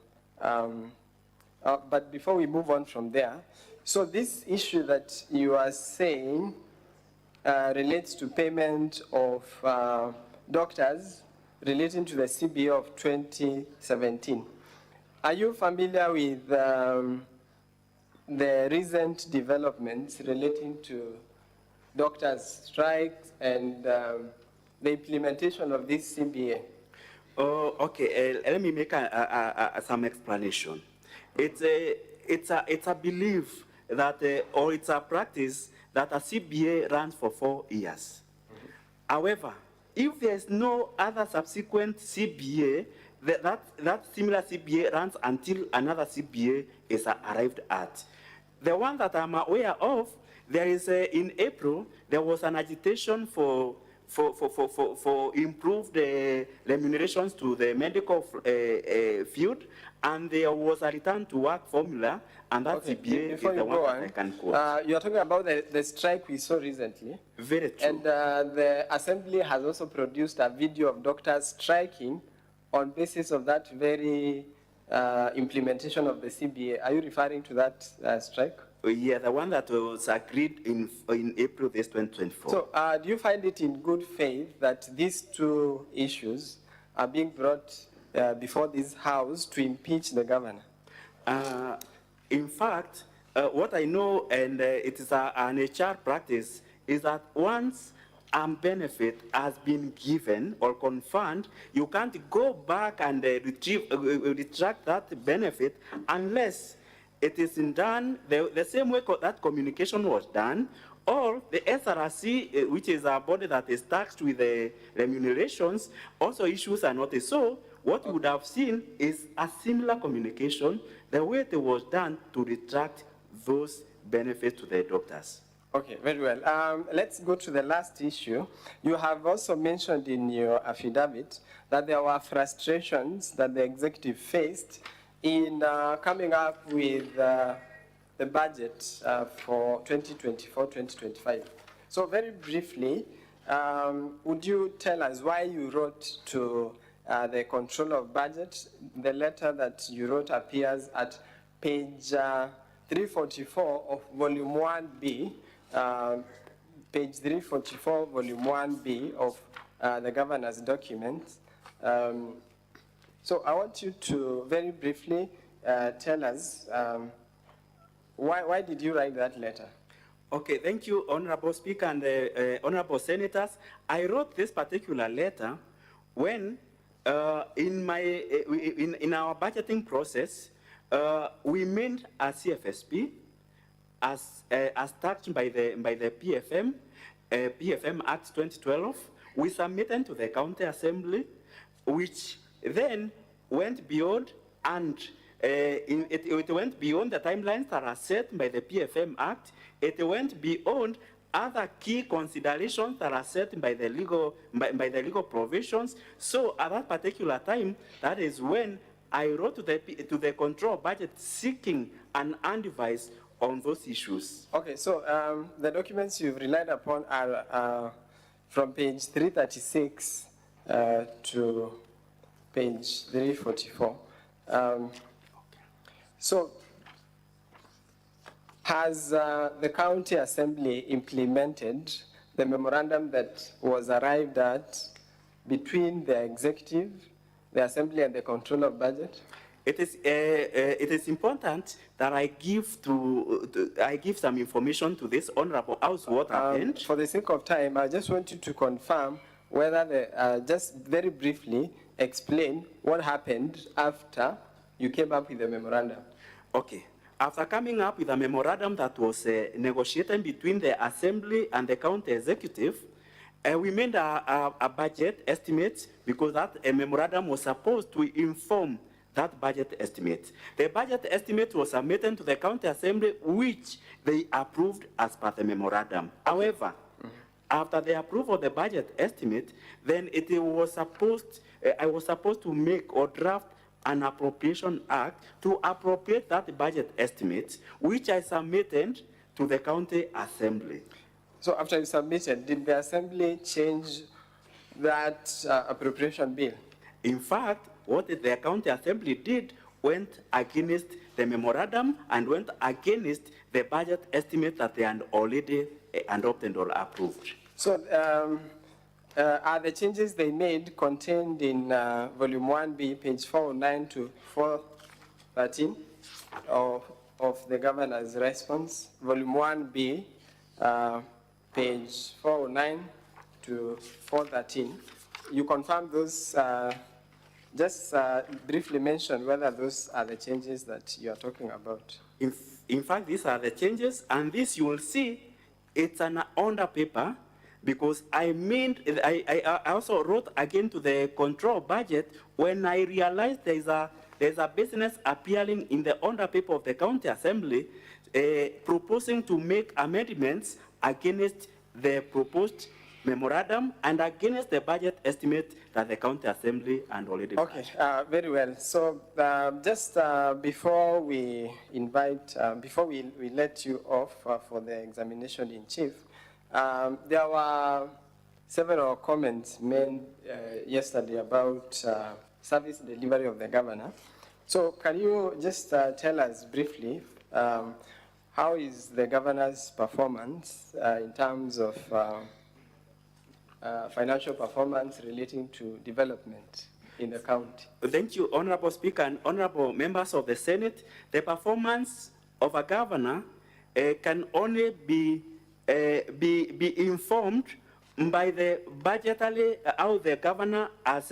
but before we move on from there, so this issue that you are saying relates to payment of doctors relating to the CBA of 2017. Are you familiar with the recent developments relating to doctors' strikes and the implementation of this CBA? Oh, okay. Let me make some explanation. It's a belief that, or it's a practice that a CBA runs for 4 years. However, if there is no other subsequent CBA, that similar CBA runs until another CBA is arrived at. The one that I'm aware of, there is in April, there was an agitation for improved remunerations to the medical field, and there was a return to work formula, and that CBA is the one that I can quote. You're talking about the strike we saw recently. Very true. And the Assembly has also produced a video of doctors striking on basis of that very implementation of the CBA. Are you referring to that strike? Yeah, the one that was agreed in April this 2024. So do you find it in good faith that these two issues are being brought before this House to impeach the governor? In fact, what I know, and it is an HR practice, is that once a benefit has been given or confirmed, you can't go back and retract that benefit unless it is done the same way that communication was done, or the SRC, which is a body that is taxed with the remunerations, also issues a notice. So what you would have seen is a similar communication, the way it was done to retract those benefits to the doctors. Okay, very well. Let's go to the last issue. You have also mentioned in your affidavit that there were frustrations that the executive faced in coming up with the budget for 2024-2025. So very briefly, would you tell us why you wrote to the Controller of Budget? The letter that you wrote appears at page 344 of volume 1B, page 344, volume 1B of the governor's document. So I want you to very briefly tell us why did you write that letter? Okay, thank you, Honorable Speaker and Honorable Senators. I wrote this particular letter when in our budgeting process, we made a CFSP as touched by the PFM Act 2012. We submitted to the County Assembly, which then went beyond and it went beyond the timelines that are set by the PFM Act. It went beyond other key considerations that are set by the legal provisions. So at that particular time, that is when I wrote to the control budget seeking an advice on those issues. Okay, so the documents you've relied upon are from page 336 to page 344. So, has the County Assembly implemented the memorandum that was arrived at between the Executive, the Assembly, and the Controller of Budget? It is important that I give some information to this Honorable House what happened. For the sake of time, I just want you to confirm whether just very briefly explain what happened after you came up with the memorandum. Okay. After coming up with a memorandum that was negotiated between the Assembly and the County Executive, we made a budget estimate because that memorandum was supposed to inform that budget estimate. The budget estimate was submitted to the County Assembly, which they approved as per the memorandum. However, after the approval of the budget estimate, then I was supposed to make or draft an appropriation act to appropriate that budget estimate, which I submitted to the County Assembly. So after you submitted, did the Assembly change that appropriation bill? In fact, what the County Assembly did went against the memorandum and went against the budget estimate that they had already adopted or approved. So are the changes they made contained in volume 1B, page 409 to 413 of the governor's response? Volume 1B, page 409 to 413. You confirm those, just briefly mention whether those are the changes that you are talking about. In fact, these are the changes, and this you will see, it's an under paper, because I also wrote again to the control budget when I realized there's a business appearing in the under paper of the County Assembly proposing to make amendments against the proposed memorandum and against the budget estimate that the County Assembly had already Okay, very well. So just before we invite, before we let you off for the examination in chief, there were several comments made yesterday about service delivery of the governor. So can you just tell us briefly how is the governor's performance in terms of financial performance relating to development in the county? Thank you, Honorable Speaker and Honorable members of the Senate. The performance of a governor can only be informed by the budgetary, how the governor has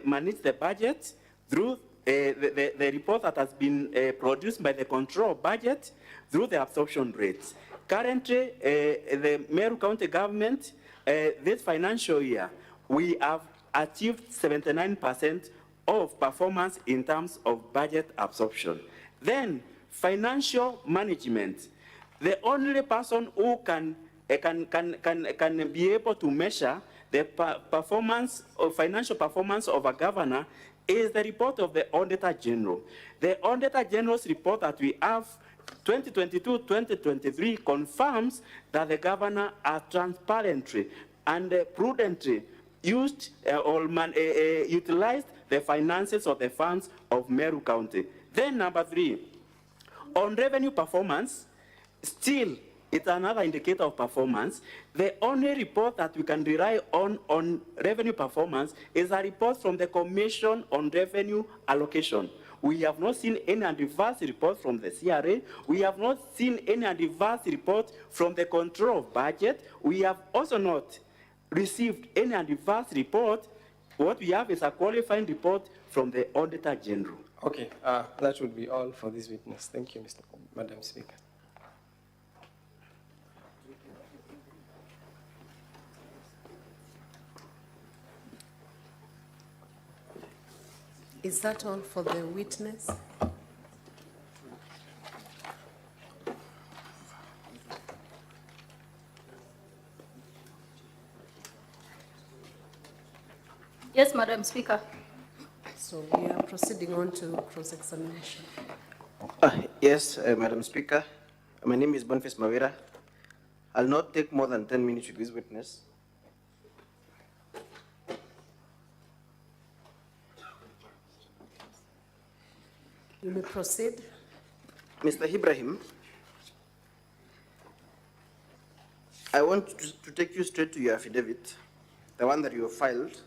managed the budget through the report that has been produced by the control budget through the absorption rates. Currently, the Meru County government, this financial year, we have achieved 79% of performance in terms of budget absorption. Then, financial management. The only person who can be able to measure the performance or financial performance of a governor is the report of the Auditor General. The Auditor General's report that we have 2022-2023 confirms that the governor has transparently and prudently used or utilized the finances of the funds of Meru County. Then number 3, on revenue performance, still it's another indicator of performance. The only report that we can rely on revenue performance is a report from the Commission on Revenue Allocation. We have not seen any adverse report from the CRA. We have not seen any adverse report from the Control of Budget. We have also not received any adverse report. What we have is a qualifying report from the Auditor General. Okay, that would be all for this witness. Thank you, Madam Speaker. Is that all for the witness? Yes, Madam Speaker. So we are proceeding on to cross-examination. Yes, Madam Speaker. My name is Boniface Mavera. I'll not take more than 10 minutes with this witness. You may proceed. Mr. Ibrahim, I want to take you straight to your affidavit, the one that you have filed.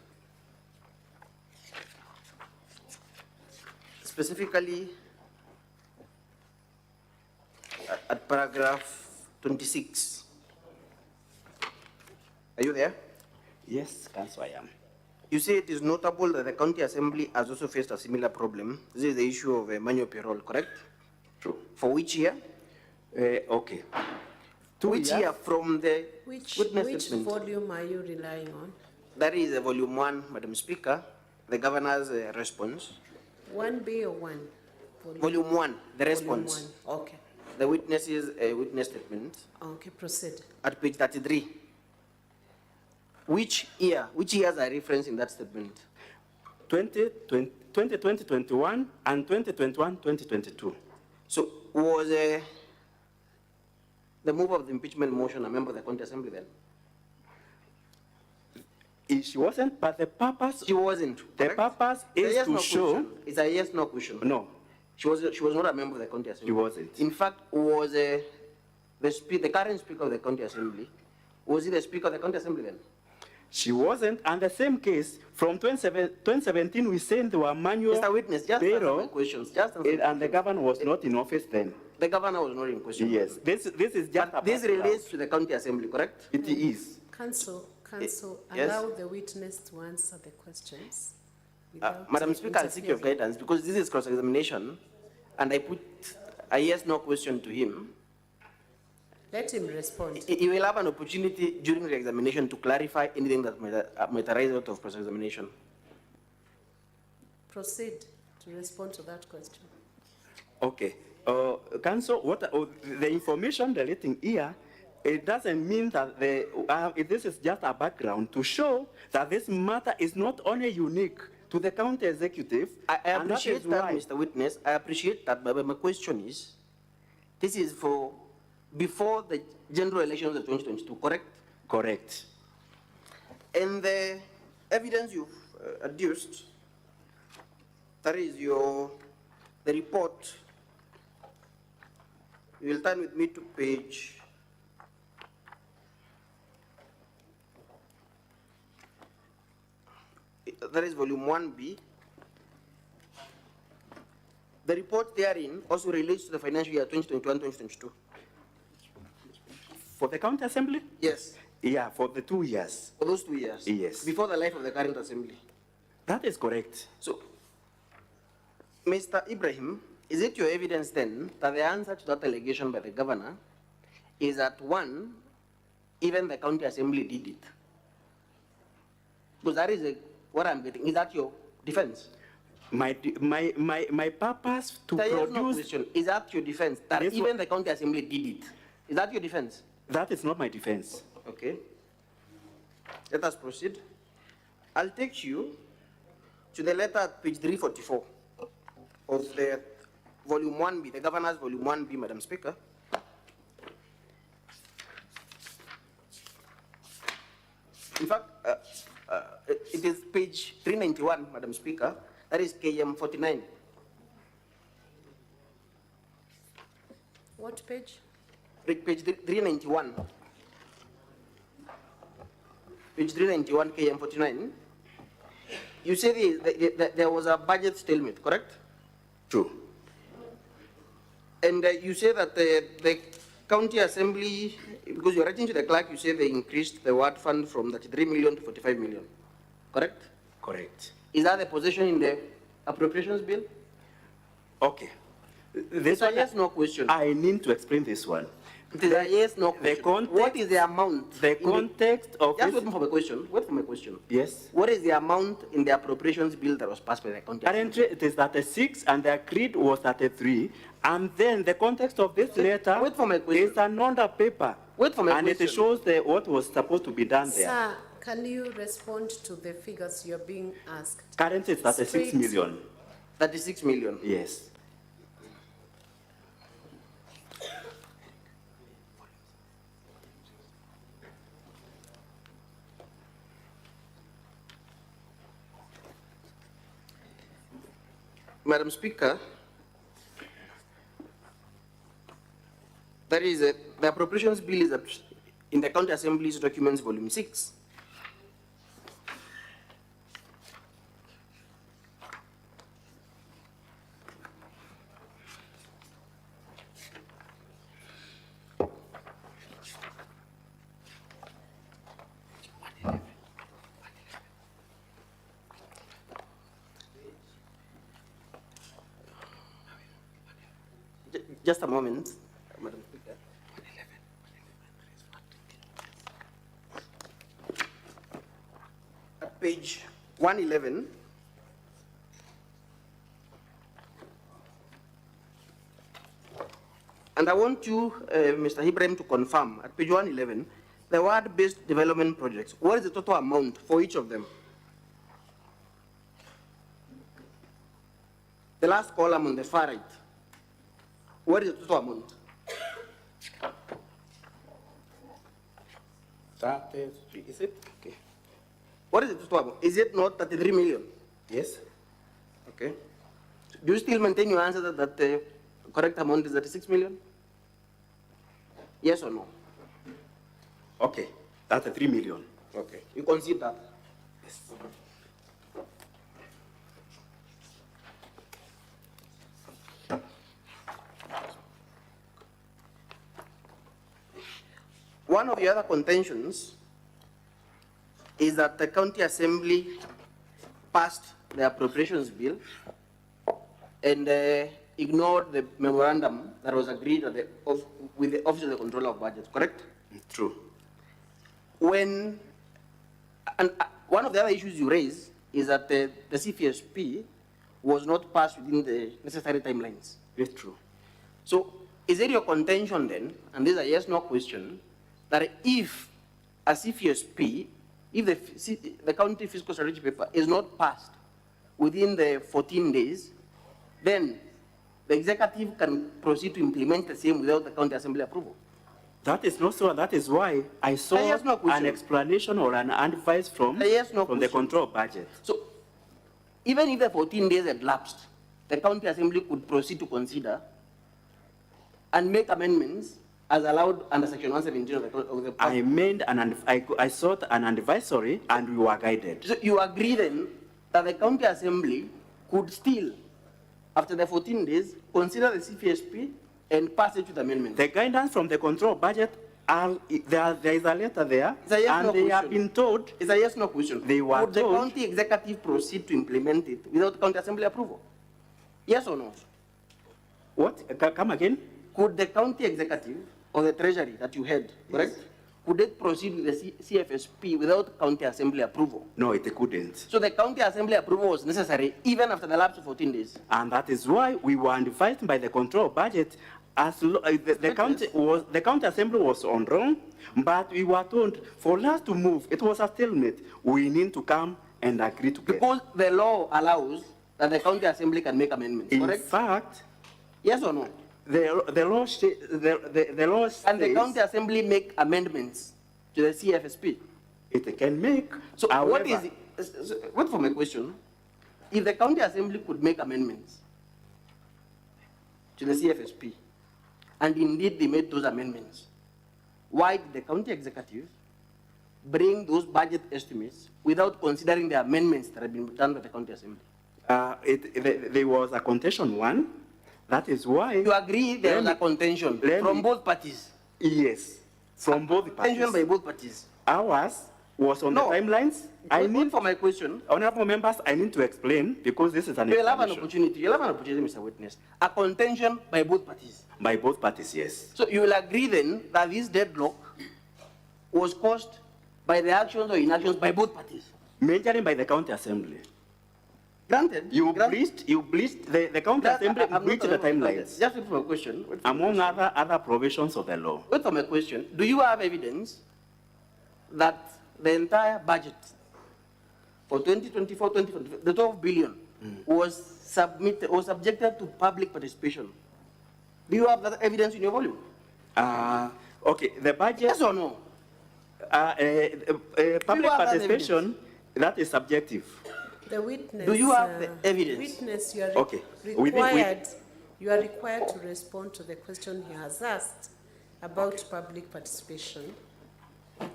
Specifically, at paragraph 26. Are you there? Yes, Councillor, I am. You say it is notable that the County Assembly has also faced a similar problem. This is the issue of manual payroll, correct? True. For which year? Okay. Which year from the Which witness statement? volume are you relying on? That is volume 1, Madam Speaker, the governor's response. 1B or 1? Volume 1, the response. Volume 1. Okay. The witness's witness statement Okay, proceed. at page 33. Which years are referenced in that statement? 2020-21 and 2021-2022. So was the move of the impeachment motion a member of the County Assembly then? She wasn't, but the purpose... She wasn't, The correct? purpose is to show... Question. It's a yes, no question. No, She was not a member of the County Assembly. she wasn't. In fact, was the current Speaker of the County Assembly, was he the Speaker of the County Assembly then? She wasn't, and the same case, from 2017, we said there were manual Mr. Witness, just answer payroll, my questions. Just answer and the governor was not in office then. The governor was not in question. Yes, this is just But this relates to the County Assembly, correct? It is. Council, Yes. allow the witness to answer the questions. without Madam Speaker, I'll seek your interfering. guidance because this is cross-examination, and I put a yes/no question to him. Let him respond. He will have an opportunity during the examination to clarify anything that might arise out of cross-examination. Proceed to respond to that question. Okay. Council, the information relating here, it doesn't mean that this is just a background to show that this matter is not only unique to the county executive. I and appreciate is that, why- Mr. Witness. I appreciate that, but my question is, this is for before the general elections of 2022, correct? Correct. And the evidence you've adduced, that is the report. You will turn with me to page 1B. The report therein also relates to the financial year 2021-2022. For the county assembly? Yes, Yeah, for the 2 years. for those 2 years. Yes. Before the life of the current assembly. That is correct. So, Mr. Ibrahim, is it your evidence then that the answer to that allegation by the governor is that one, even the county assembly did it? Because that is what I'm getting. Is that your defense? My purpose to There is no produce, question. Is that your defense? That This even the county assembly did it? Is that your defense? that is not my defense. Okay. Let us proceed. I'll take you to the letter at page 344 of the volume 1B, the governor's volume 1B, Madam Speaker. In fact, it is page 391, Madam Speaker. That is KM 49. What page? Page 391. Page 391, KM 49. You say there was a budget stalemate, correct? True. And you say that the county assembly, because you're writing to the clerk, you say they increased the ward fund from 33 million to 45 million, correct? Correct. Is that the position in the appropriations bill? Okay. This It's a one, yes, no question. I need to explain this one. It is a yes, no question. What is the amount? The context of Just this, wait for my question. Wait for my question. yes. What is the amount in the appropriations bill that was passed by the county? Currently, it is 36, and the agreed was 33. And then the context of this letter Wait for my question. is another paper. Wait for my and question. it shows what was supposed to be done there. Sir, can you respond to the figures you're being asked? Currently, it's 36 Straight. million. 36 million. Yes. Madam Speaker, that is the appropriations bill is in the County Assembly's documents, volume 6. Just a moment, Madam Speaker. At page 111, and I want you, Mr. Ibrahim, to confirm at page 111, the word-based development projects. What is the total amount for each of them? The last column on the far right. What is the total amount? 33, is it? Okay. What is the total amount? Is it not 33 million? Yes. Okay. Do you still maintain your answer that the correct amount is 36 million? Yes or no? Okay. That's 3 million. Okay. You concede that? Yes. One of the other contentions is that the County Assembly passed the appropriations bill and ignored the memorandum that was agreed at with the Office of the Controller of Budget, correct? True. One of the other issues you raise is that the CFSP was not passed within the necessary timelines. It's true. So is it your contention then, and this is a yes-no question, that if a CFSP, if the county fiscal strategy paper is not passed within the 14 days, then the executive can proceed to implement the same without the county assembly approval? That is not so. That is why I saw an explanation or an advice from the control budget. So even if the 14 days had lapsed, the county assembly could proceed to consider and make amendments as allowed under section 117 of the I made I sought an advisory and we were guided. So you agree then that the county assembly could still, after the 14 days, consider the CFSP and pass it with amendments? The guidance from the control budget, there is a letter there, It's a yes, and no they question. have been told. It's a yes, no question. They were Could the told. county executive proceed to implement it without county assembly approval? Yes or no? What? Come again? Could the county executive or the treasury that you had, correct? Could it proceed with the CFSP without county assembly approval? No, it couldn't. So the county assembly approval was necessary even after the lapse of 14 days. And that is why we were advised by the control budget as the county assembly was on wrong, but we were told for us to move, it was a stalemate. We need to come and agree together. Because the law allows that the county assembly can make amendments, correct? In fact, yes or no? The law says and the county assembly make amendments to the CFSP. It can make. So however, what is it? Wait for my question. If the county assembly could make amendments to the CFSP and indeed they made those amendments, why did the county executive bring those budget estimates without considering the amendments that have been done by the county assembly? There was a contention one. That is why. You agree there was a contention from both parties? Yes, from both parties. Contention by both parties. Ours was on the timelines. I need for my question. Honorable members, I need to explain because this is an You'll have an opportunity. You'll have an opportunity, Mr. Witness. A contention by both parties. By both parties, yes. So you will agree then that this deadlock was caused by the actions or inactions by both parties? Majorly by the county assembly. Granted. You breached the county assembly breached the timelines. Just wait for a question. Among other provisions of the law. Wait for my question. Do you have evidence that the entire budget for 2024-2025, the 12 billion, was subjected to public participation? Do you have that evidence in your volume? Okay, the budget. Yes or no? Public participation, that is subjective. The witness. Do you have the evidence? Witness, you are Okay. you are required to respond to the question he has asked about public participation. I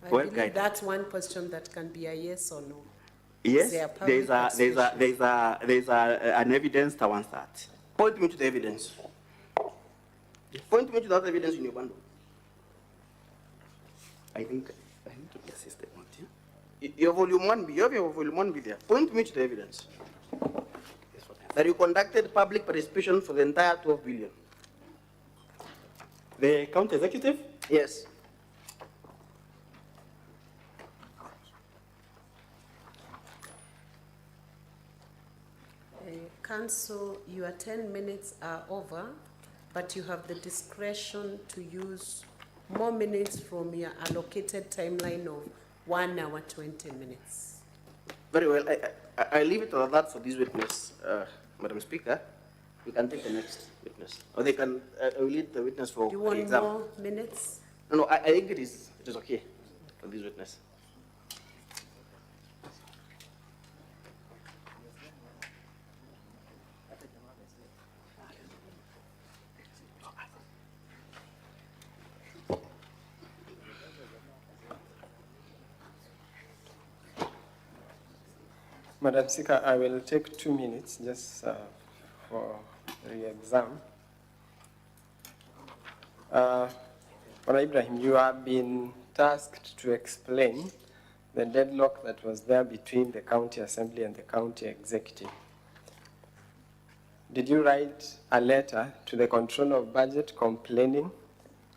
believe that's one question that can be a yes or no. Yes, there's an evidence towards that. Point me to the evidence. Point me to that evidence in your bundle. I think I need to be assisted. Your volume 1B, you have your volume 1B there. Point me to the evidence that you conducted public participation for the entire 12 billion. The county executive? Yes. Council, your 10 minutes are over, but you have the discretion to use more minutes from your allocated timeline of 1 hour, 20 minutes. Very well. I leave it at that for this witness, Madam Speaker. We can take the next witness. Or they can, I will lead the witness for you want exam. More minutes? No, I think it is okay for this witness. Madam Speaker, I will take 2 minutes just for re-exam. Ibrahim, you have been tasked to explain the deadlock that was there between the county assembly and the county executive. Did you write a letter to the controller of budget complaining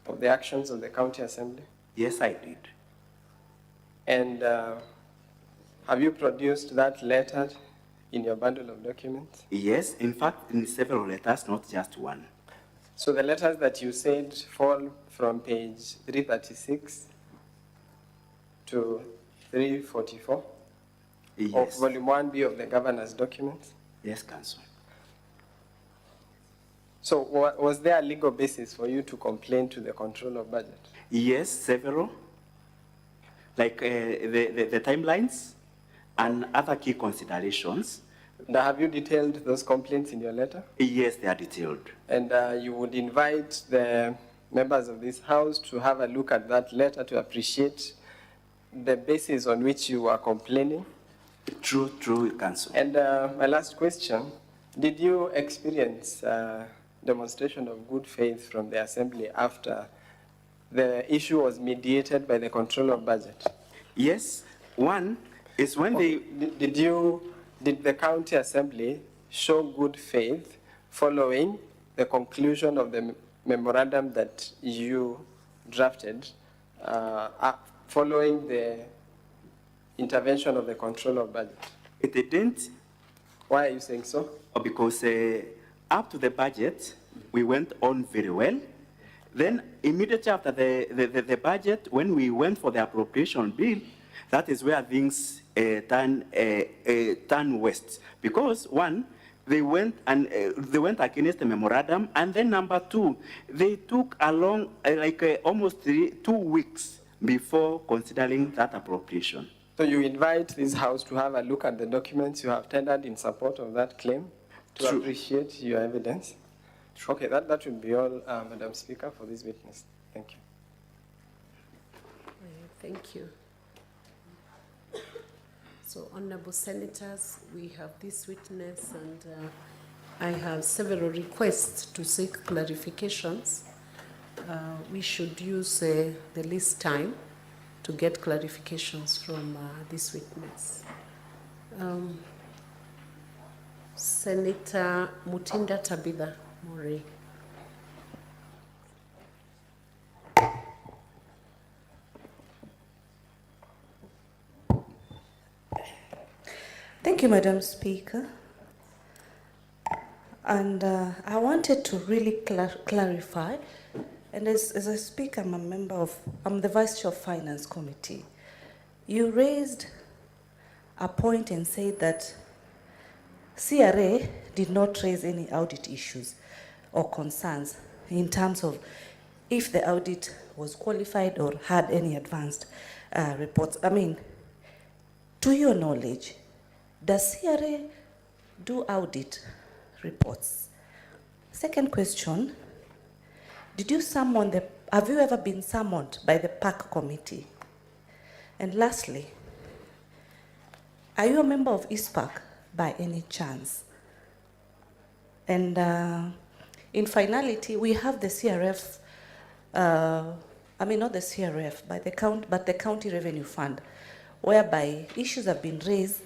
of the actions of the county assembly? Yes, I did. And have you produced that letter in your bundle of documents? Yes, in fact, in several letters, not just one. So the letters that you said fall from page 336 to 344 of volume 1B of the governor's documents? Yes, Council. So was there a legal basis for you to complain to the controller of budget? Yes, several. Like the timelines and other key considerations. Now, have you detailed those complaints in your letter? Yes, they are detailed. And you would invite the members of this House to have a look at that letter to appreciate the basis on which you are complaining? True, Council. And my last question, did you experience demonstration of good faith from the Assembly after the issue was mediated by the controller of budget? Yes, one is when Did the county assembly show good faith following the conclusion of the memorandum that you drafted, following the intervention of the controller of budget? It didn't. Why are you saying so? Because up to the budget, we went on very well. Then immediately after the budget, when we went for the appropriation bill, that is where things turn west. Because one, they went against the memorandum, and then number two, they took along almost 2 weeks before considering that appropriation. So you invite this House to have a look at the documents you have tendered in support of that claim to appreciate your evidence? Okay, that would be all, Madam Speaker, for this witness. Thank you. Thank you. So, Honorable Senators, we have this witness, and I have several requests to seek clarifications. We should use the least time to get clarifications from this witness. Senator Mutinda Tabitha Murray. Thank you, Madam Speaker. And I wanted to really clarify, and as a speaker, I'm the Vice Chair of Finance Committee. You raised a point and said that CRA did not raise any audit issues or concerns in terms of if the audit was qualified or had any advanced reports. I mean, to your knowledge, does CRA do audit reports? Second question, have you ever been summoned by the PAC committee? And lastly, are you a member of ISPAC by any chance? And in finality, we have the CRF, not the CRF, but the County Revenue Fund, whereby issues have been raised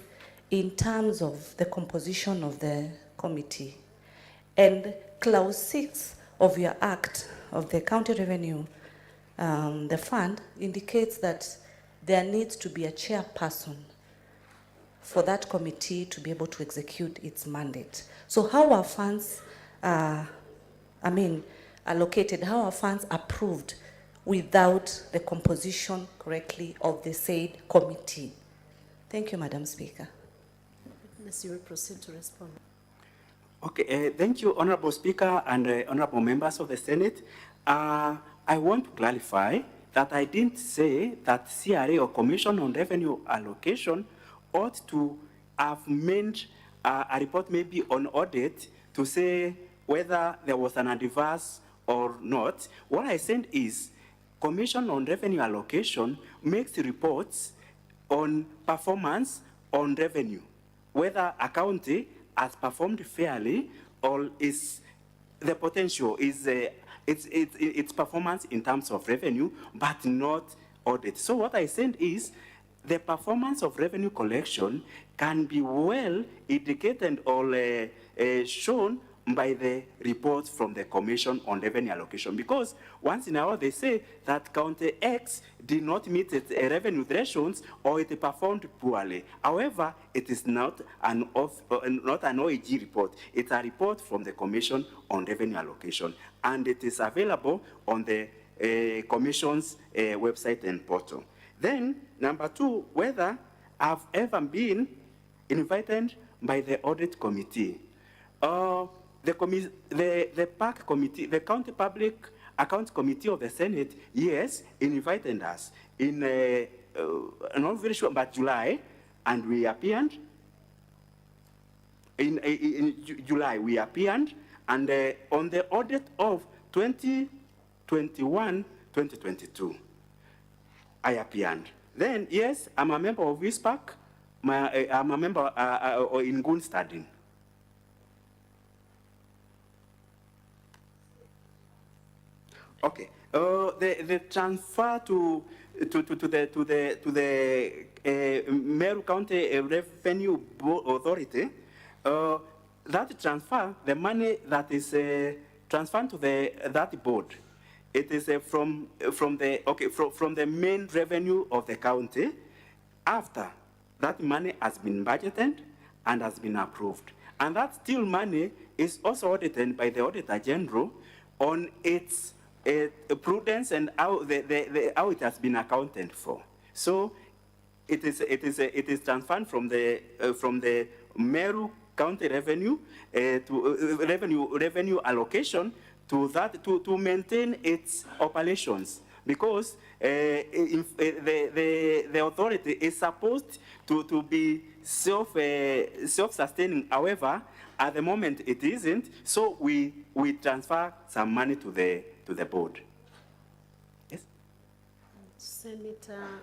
in terms of the composition of the committee. And clause 6 of your act of the County Revenue, the fund, indicates that there needs to be a chairperson for that committee to be able to execute its mandate. So how are funds allocated, how are funds approved without the composition correctly of the said committee? Thank you, Madam Speaker. Unless you will proceed to respond. Okay, thank you, Honorable Speaker and Honorable members of the Senate. I want to clarify that I didn't say that CRA or Commission on Revenue Allocation ought to have made a report maybe on audit to say whether there was an adverse or not. What I said is Commission on Revenue Allocation makes reports on performance on revenue, whether a county has performed fairly or is the potential is its performance in terms of revenue, but not audit. So what I said is the performance of revenue collection can be well indicated or shown by the reports from the Commission on Revenue Allocation, because once in a while they say that County X did not meet its revenue thresholds or it performed poorly. However, it is not an OAG report. It's a report from the Commission on Revenue Allocation, and it is available on the Commission's website and portal. Then, number 2, whether I've ever been invited by the Audit Committee. The PAC Committee, the County Public Accounts Committee of the Senate, yes, invited us in, not very sure, but July, and we appeared. In July, we appeared, and on the audit of 2021-2022, I appeared. Then, yes, I'm a member of ISPAC. I'm a member in good studying. Okay. The transfer to the Meru County Revenue Authority. That transfer, the money that is transferred to that board, it is from the main revenue of the county. After that money has been budgeted and has been approved, and that still money is also audited by the Auditor General on its prudence and how how it has been accounted for. So it is transferred from the Meru County revenue to revenue allocation to that to maintain its operations. because the authority is supposed to be self-sustaining. However, at the moment it isn't, so we transfer some money to the board. Yes? Senator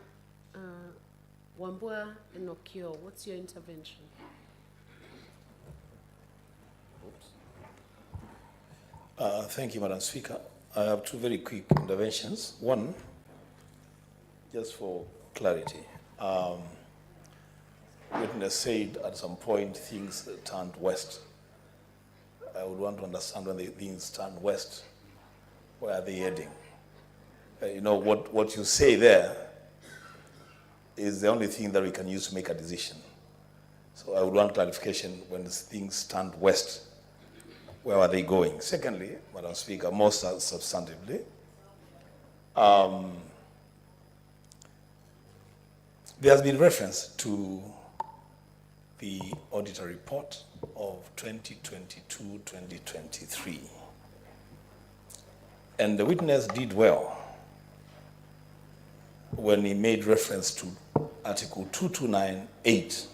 Wambua Enokio, what's your intervention? Thank you, Madam Speaker. I have two very quick interventions. One, just for clarity. Witness said at some point things turned west. I would want to understand when the things turned west, where are they heading? You know, what you say there is the only thing that we can use to make a decision. So I would want clarification when things turned west. Where are they going? Secondly, Madam Speaker, more substantively, there has been reference to the auditor report of 2022-2023. And the witness did well when he made reference to Article 2298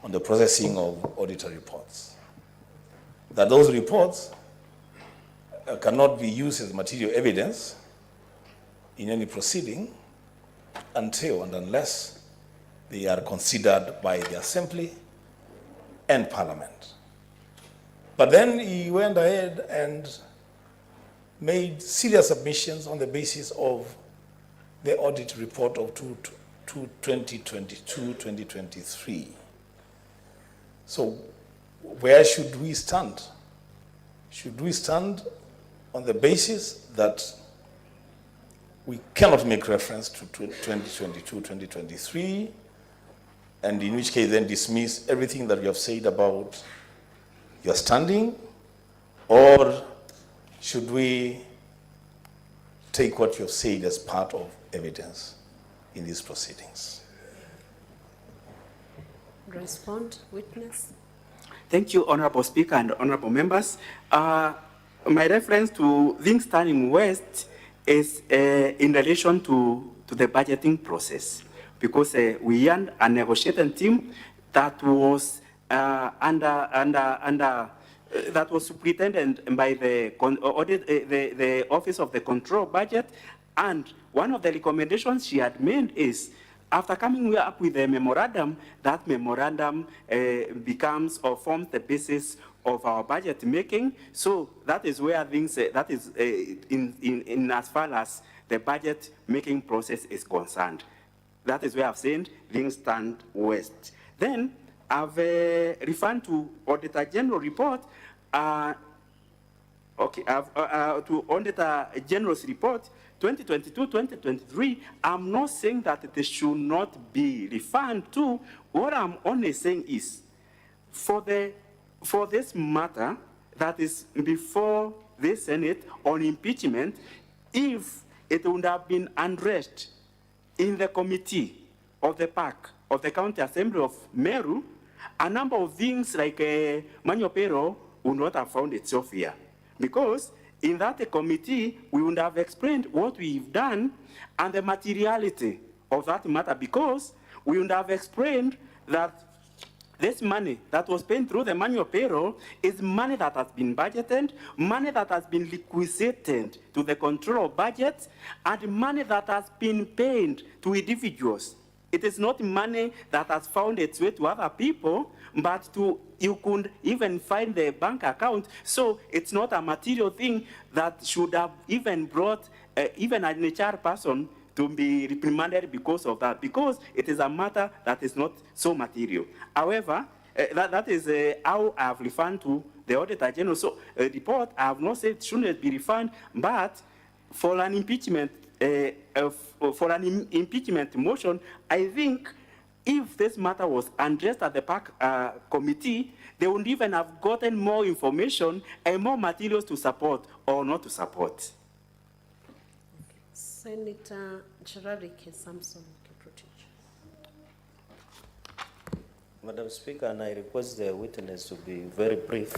on the processing of auditor reports. That those reports cannot be used as material evidence in any proceeding until and unless they are considered by the Assembly and Parliament. But then he went ahead and made serious submissions on the basis of the audit report of 2022-2023. So where should we stand? Should we stand on the basis that we cannot make reference to 2022-2023, and in which case then dismiss everything that you have said about your standing, or should we take what you have said as part of evidence in these proceedings? Respond, witness. Thank you, Honorable Speaker and honorable members. My reference to things turning west is in relation to the budgeting process, because we had a negotiating team that was that was superintended by the Office of the Control Budget, and one of the recommendations she had made is, after coming up with a memorandum, that memorandum becomes or forms the basis of our budget making. So that is where things, that is in as far as the budget making process is concerned. That is where I've said things stand west. Then I've referred to Auditor General report. To Auditor General's report 2022-2023, I'm not saying that it should not be referred to. What I'm only saying is, for this matter that is before the Senate on impeachment, if it would have been addressed in the committee of the PAC of the County Assembly of Meru, a number of things like manual payroll would not have found itself here. Because in that committee, we would have explained what we've done and the materiality of that matter, because we would have explained that this money that was paid through the manual payroll is money that has been budgeted, money that has been requisited to the control budget, and money that has been paid to individuals. It is not money that has found its way to other people, but you could even find the bank account. So it's not a material thing that should have even brought even an HR person to be reprimanded because of that, because it is a matter that is not so material. However, that is how I have referred to the Auditor General. So report, I have not said it shouldn't be referred, but for an impeachment, motion, I think if this matter was addressed at the PAC committee, they would even have gotten more information and more materials to support or not to support. Senator Njarene Samson. Madam Speaker, and I request the witness to be very brief.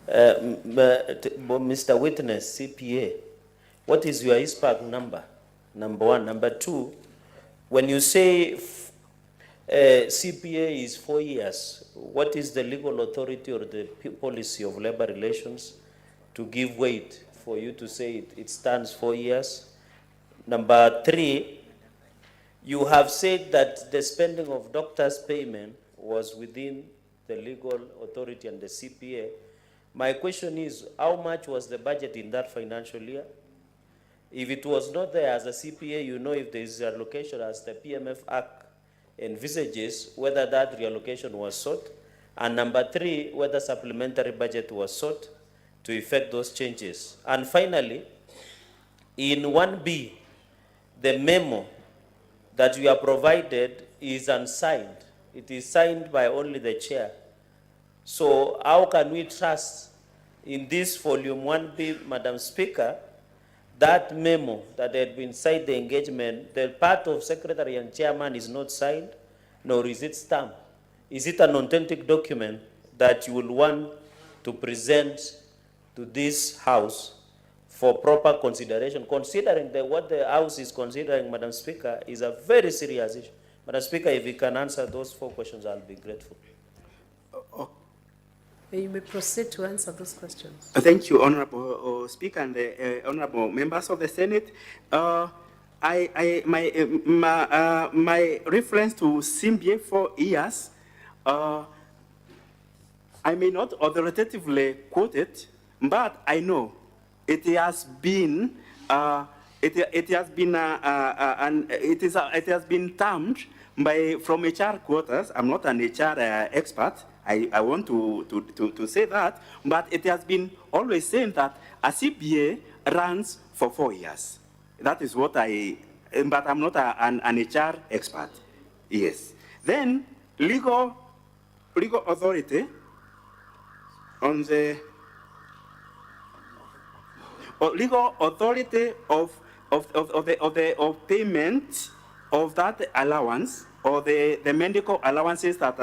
Mr. Witness, CPA, What is your ISPAC number? Number one. Number two, when you say CPA is 4 years, what is the legal authority or the policy of labor relations to give weight for you to say it stands 4 years? Number three, you have said that the spending of doctors' payment was within the legal authority and the CPA. My question is, how much was the budget in that financial year? If it was not there as a CPA, you know if there is a allocation as the PMF Act envisages, whether that reallocation was sought. And number three, whether supplementary budget was sought to effect those changes. And finally, in 1B, the memo that you are provided is unsigned. It is signed by only the chair. So how can we trust in this volume 1B, Madam Speaker, that memo that had been signed, the engagement, the part of secretary and chairman is not signed, nor is it stamped? Is it an authentic document that you will want to present to this House for proper consideration, considering that what the House is considering, Madam Speaker, is a very serious issue? Madam Speaker, if you can answer those 4 questions, I'll be grateful. You may proceed to answer those questions. Thank you, Honorable Speaker and the Honorable members of the Senate. My reference to CMBA 4 years, I may not authoritatively quote it, but I know it has been it has been termed by from HR quarters. I'm not an HR expert. I want to say that, but it has been always saying that a CPA runs for 4 years. That is what but I'm not an HR expert. Yes. Then legal authority on the legal authority of payment of that allowance or the medical allowances that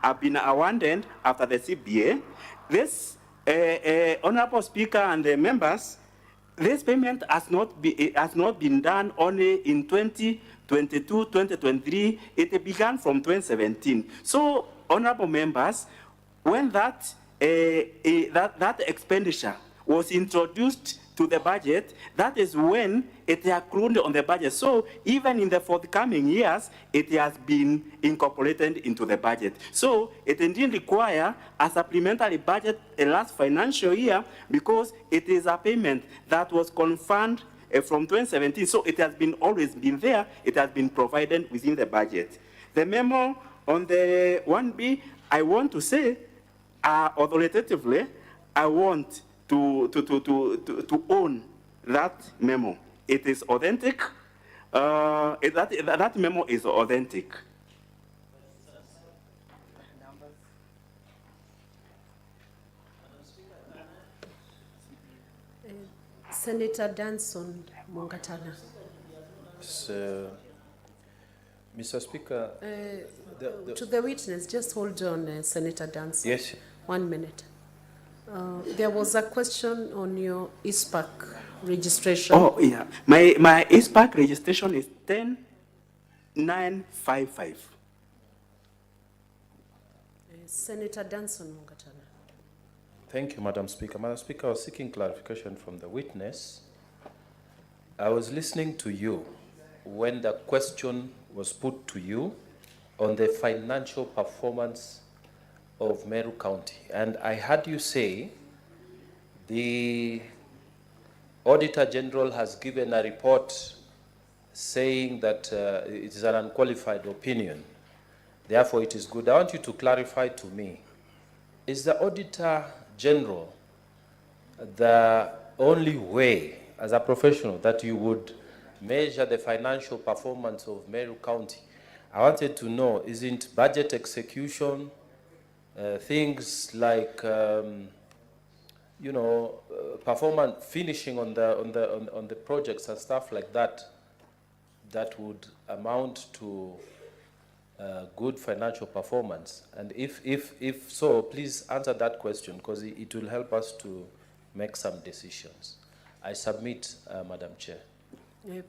have been awarded after the CBA. This Honorable Speaker and the members, this payment has not been done only in 2022, 2023. It began from 2017. So, honorable members, when that expenditure was introduced to the budget, that is when it accrued on the budget. So even in the forthcoming years, it has been incorporated into the budget. So it didn't require a supplementary budget last financial year because it is a payment that was confirmed from 2017. So it has been always been there. It has been provided within the budget. The memo on the 1B, I want to say, authoritatively, I want to own that memo. It is authentic. That memo is authentic. Senator Danson Mungatana. So, Mr. Speaker, to the witness, just hold on, Senator Danson. Yes. 1 minute. There was a question on your ISPAC registration. Oh, yeah. My ISPAC registration is 10955. Senator Danson Mungatana. Thank you, Madam Speaker. Madam Speaker, I was seeking clarification from the witness. I was listening to you when the question was put to you on the financial performance of Meru County. And I heard you say the Auditor General has given a report saying that it is an unqualified opinion. Therefore, it is good. I want you to clarify to me, is the Auditor General the only way, as a professional, that you would measure the financial performance of Meru County? I wanted to know, isn't budget execution, things like, performance, finishing on the projects and stuff like that, that would amount to good financial performance? And if so, please answer that question, because it will help us to make some decisions. I submit, Madam Chair.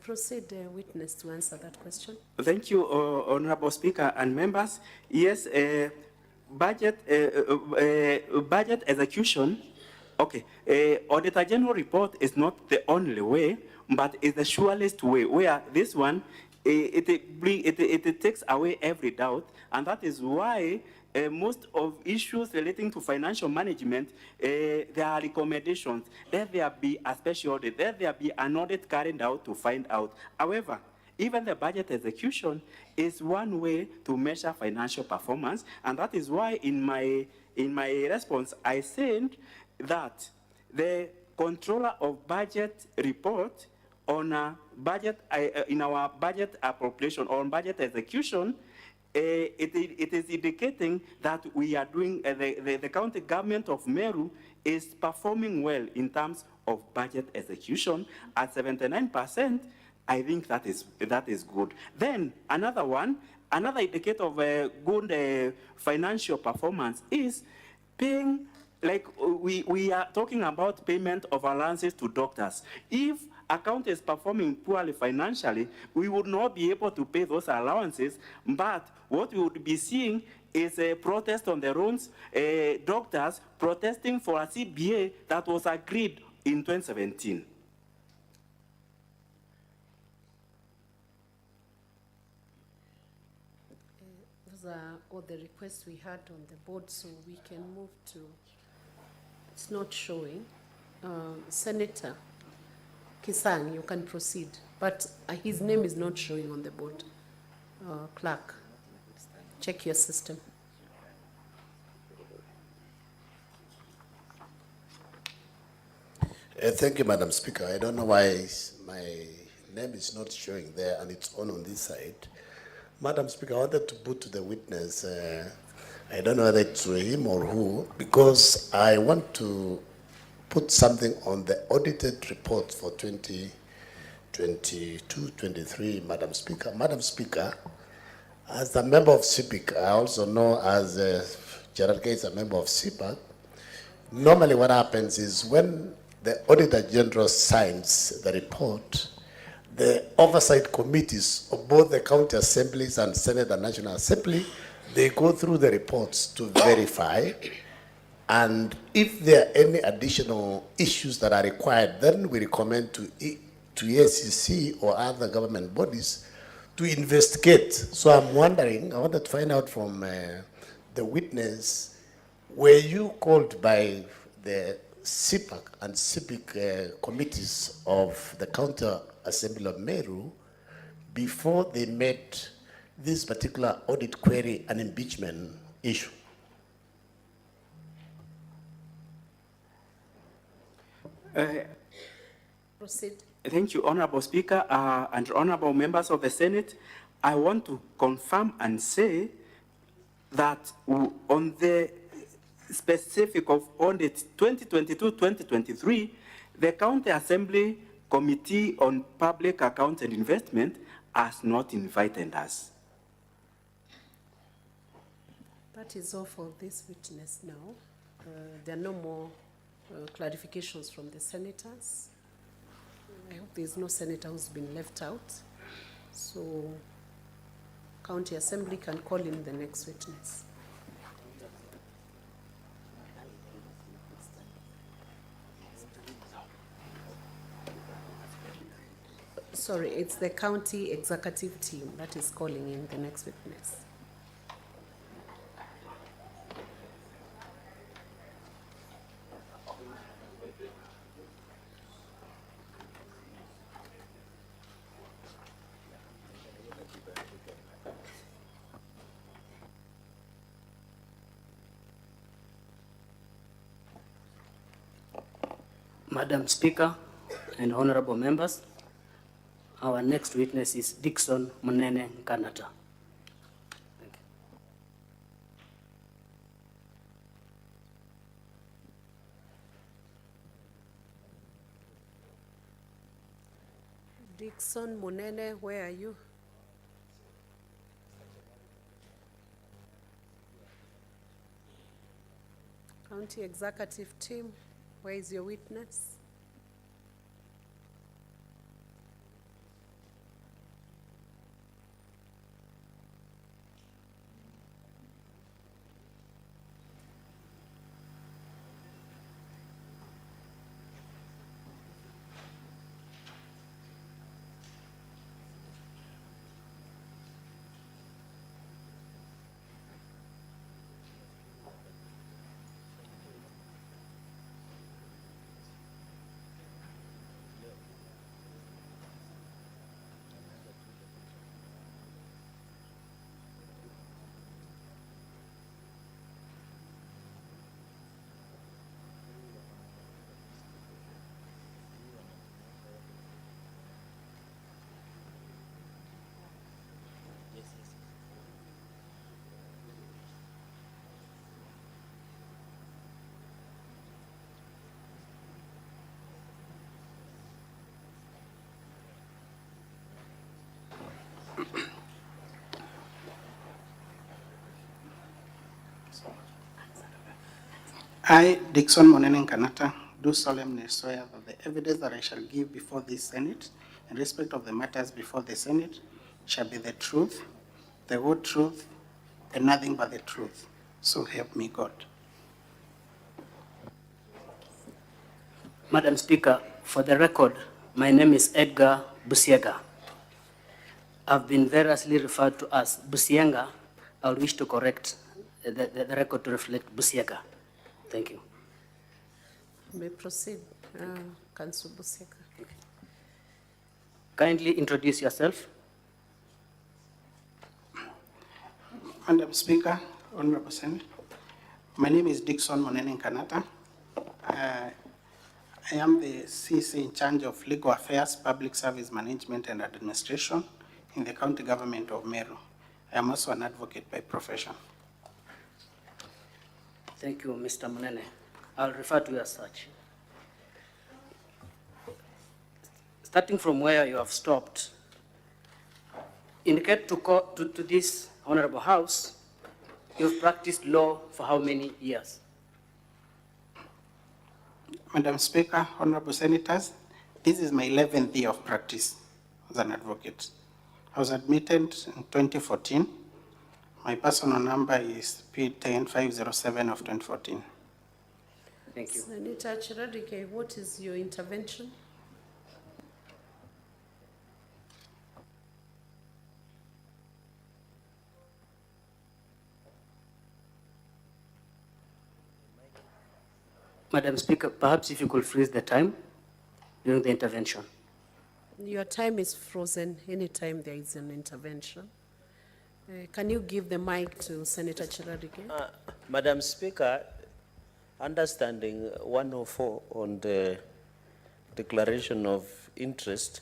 Proceed, witness, to answer that question. Thank you, Honorable Speaker and members. Yes, budget execution. Okay, Auditor General report is not the only way, but it's the surest way. Where this one, it takes away every doubt, and that is why most of issues relating to financial management, there are recommendations. There be a special audit. There be an audit carried out to find out. However, even the budget execution is one way to measure financial performance, and that is why in my response I said that the controller of budget report on a budget in our budget appropriation or budget execution, it is indicating that we are doing, the county government of Meru is performing well in terms of budget execution at 79%. I think that is good. Then another indicator of good financial performance is paying, like we are talking about payment of allowances to doctors. If account is performing poorly financially, we would not be able to pay those allowances, but what we would be seeing is a protest on the roads, doctors protesting for a CBA that was agreed in 2017. Those are all the requests we had on the board, so we can move to, it's not showing. Senator Kisang, you can proceed, but his name is not showing on the board. Clerk, check your system. Thank you, Madam Speaker. I don't know why my name is not showing there and it's on this side. Madam Speaker, I wanted to put to the witness, I don't know whether it's him or who, because I want to put something on the audited report for 2022-23, Madam Speaker. Madam Speaker, as a member of CPIC, I also know as Gerard is a member of CPAC. Normally what happens is when the Auditor General signs the report, the oversight committees of both the county assemblies and Senate and National Assembly, they go through the reports to verify, and if there are any additional issues that are required, then we recommend to ACC or other government bodies to investigate. So I'm wondering, I wanted to find out from the witness, were you called by the CPAC and CPIC committees of the County Assembly of Meru before they met this particular audit query and impeachment issue? Proceed. Thank you, Honorable Speaker and honorable members of the Senate. I want to confirm and say that on the specific of audit 2022-2023, the County Assembly Committee on Public Accounts and Investment has not invited us. That is all for this witness now. There are no more clarifications from the senators. I hope there is no senator who's been left out. So County Assembly can call in the next witness. Sorry, it's the county executive team that is calling in the next witness. Madam Speaker and honorable members, our next witness is Dixon Mon. Dixon Mon, where are you? County executive team, where is your witness? I, Dixon Mon do solemnly swear that the evidence that I shall give before this Senate in respect of the matters before the Senate shall be the truth, the whole truth, and nothing but the truth. So help me God. Madam Speaker, for the record, my name is Edgar Busiega. I've been variously referred to as Busienga. I wish to correct the record to reflect Busiega. Thank you. You may proceed, Councillor Buseka. Kindly introduce yourself. Madam Speaker, Honorable Senate, my name is Dixon Mon. I am the CC in charge of Legal Affairs, Public Service Management and Administration in the County Government of Meru. I am also an advocate by profession. Thank you, Mr. Munene. I'll refer to you as such. Starting from where you have stopped, indicate to this Honorable House, you've practiced law for how many years? Madam Speaker, Honorable Senators, this is my 11th year of practice as an advocate. I was admitted in 2014. My personal number is P10507 of 2014. Thank you. Senator Chiradike, what is your intervention? Madam Speaker, perhaps if you could freeze the time during the intervention. Your time is frozen anytime there is an intervention. Can you give the mic to Senator Chiradike? Madam Speaker, understanding 104 on the declaration of interest,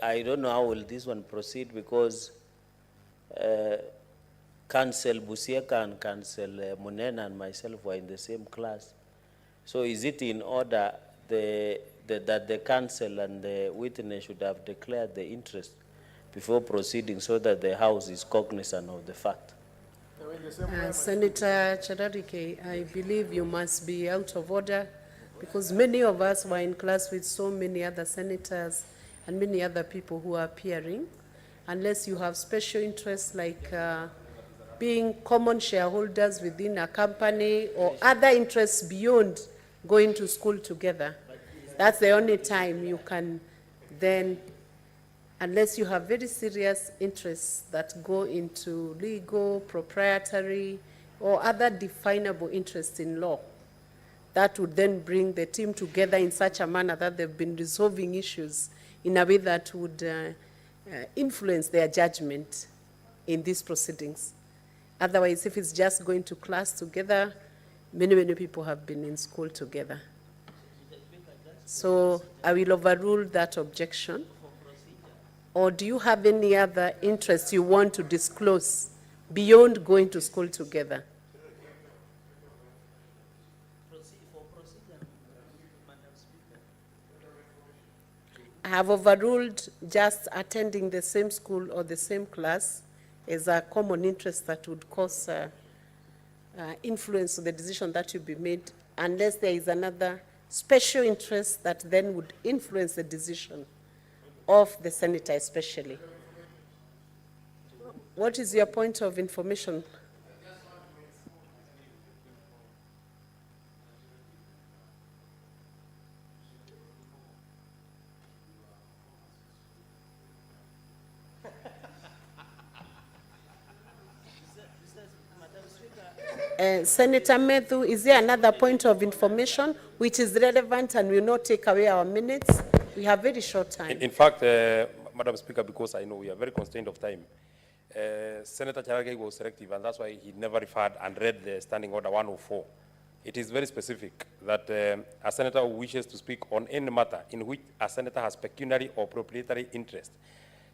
I don't know how will this one proceed because Council Busieka and Council Munena and myself were in the same class. So is it in order that the council and the witness should have declared the interest before proceeding so that the House is cognizant of the fact? Senator Chiradike, I believe you must be out of order because many of us were in class with so many other senators and many other people who are appearing. Unless you have special interests like being common shareholders within a company or other interests beyond going to school together. That's the only time you can then, unless you have very serious interests that go into legal, proprietary, or other definable interests in law, that would then bring the team together in such a manner that they've been resolving issues in a way that would influence their judgment in these proceedings. Otherwise, if it's just going to class together, many people have been in school together. So I will overrule that objection. Or do you have any other interests you want to disclose beyond going to school together? I have overruled just attending the same school or the same class as a common interest that would cause influence on the decision that will be made, unless there is another special interest that then would influence the decision of the senator especially. What is your point of information? Senator Meru, is there another point of information which is relevant and will not take away our minutes? We have very short time. In fact, Madam Speaker, because I know we are very constrained of time, Senator Chiradike was selective, and that's why he never referred and read the Standing Order 104. It is very specific that a senator who wishes to speak on any matter in which a senator has pecuniary or proprietary interest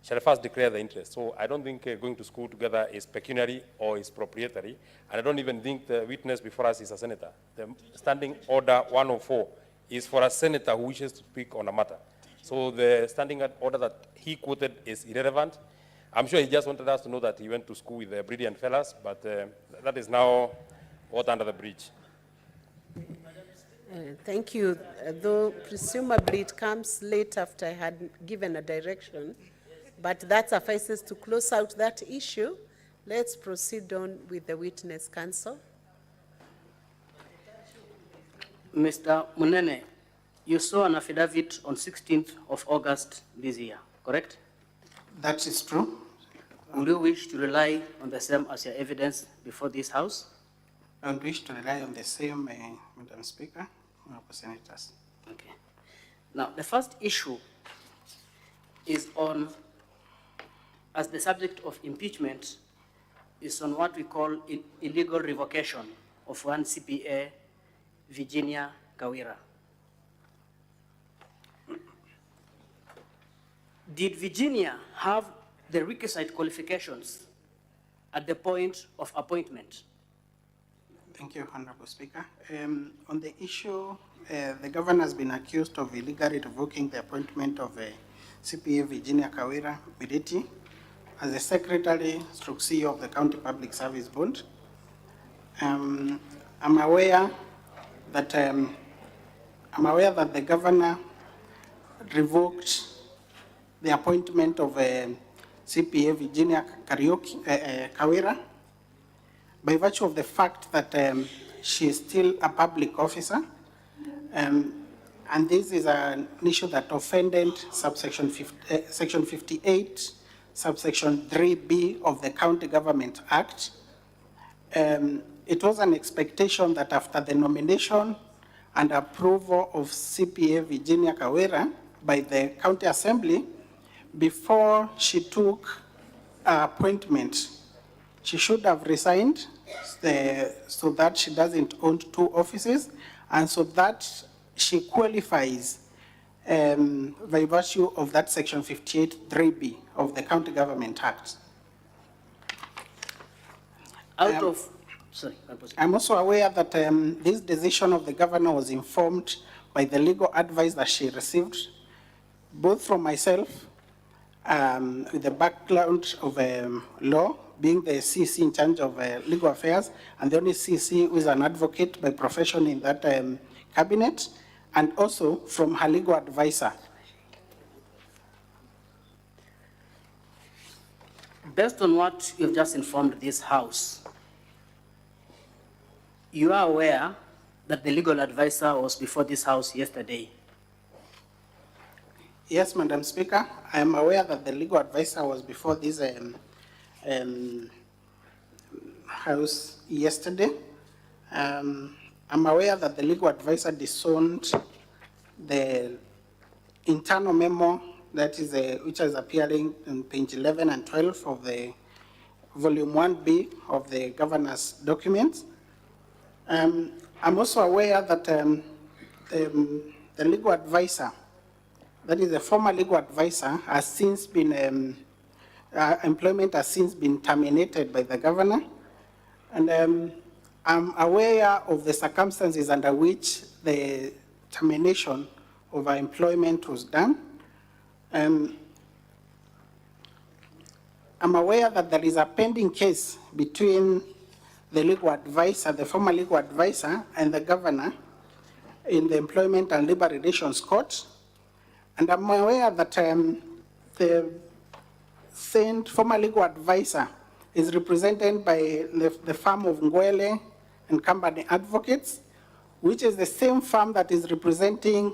shall first declare the interest. So I don't think going to school together is pecuniary or is proprietary, and I don't even think the witness before us is a senator. The Standing Order 104 is for a senator who wishes to speak on a matter. So the standing order that he quoted is irrelevant, I'm sure he just wanted us to know that he went to school with the brilliant fellas, but that is now water under the bridge. Thank you. Though presumably it comes late after I had given a direction, but that suffices to close out that issue. Let's proceed on with the witness counsel. Mr. Munene, you saw an affidavit on 16th of August this year, correct? That is true. Would you wish to rely on the same as your evidence before this House? I would wish to rely on the same, Madam Speaker, Honorable Senators. Okay. Now, the first issue is on, as the subject of impeachment, is on what we call illegal revocation of one CPA, Virginia Kawira. Did Virginia have the requisite qualifications at the point of appointment? Thank you, Honorable Speaker. On the issue, the governor has been accused of illegally revoking the appointment of CPA Virginia Kawira Miriti as the Secretary/CEO of the County Public Service Board. I'm aware that the governor revoked the appointment of CPA Virginia Kawira by virtue of the fact that she is still a public officer, and this is an issue that offended section 58, subsection 3B of the County Government Act. It was an expectation that after the nomination and approval of CPA Virginia Kawira by the County Assembly, before she took appointment, she should have resigned so that she doesn't own two offices, and so that she qualifies by virtue of that section 58 3B of the County Government Act. I'm also aware that this decision of the governor was informed by the legal advice that she received, both from myself, with the background of law, being the CC in charge of legal affairs, and the only CC who is an advocate by profession in that cabinet, and also from her legal advisor. Based on what you've just informed this House, you are aware that the legal advisor was before this House yesterday? Yes, Madam Speaker, I am aware that the legal advisor was before this House yesterday. I'm aware that the legal advisor disowned the internal memo that is which is appearing on page 11 and 12 of the volume 1B of the governor's documents. I'm also aware that the legal advisor, that is the former legal advisor, has since been, employment has since been terminated by the governor. And I'm aware of the circumstances under which the termination of our employment was done. I'm aware that there is a pending case between the legal advisor, the former legal advisor, and the governor in the Employment and Labor Relations Court. And I'm aware that the former legal advisor is represented by the firm of Ngwele and Company Advocates, which is the same firm that is representing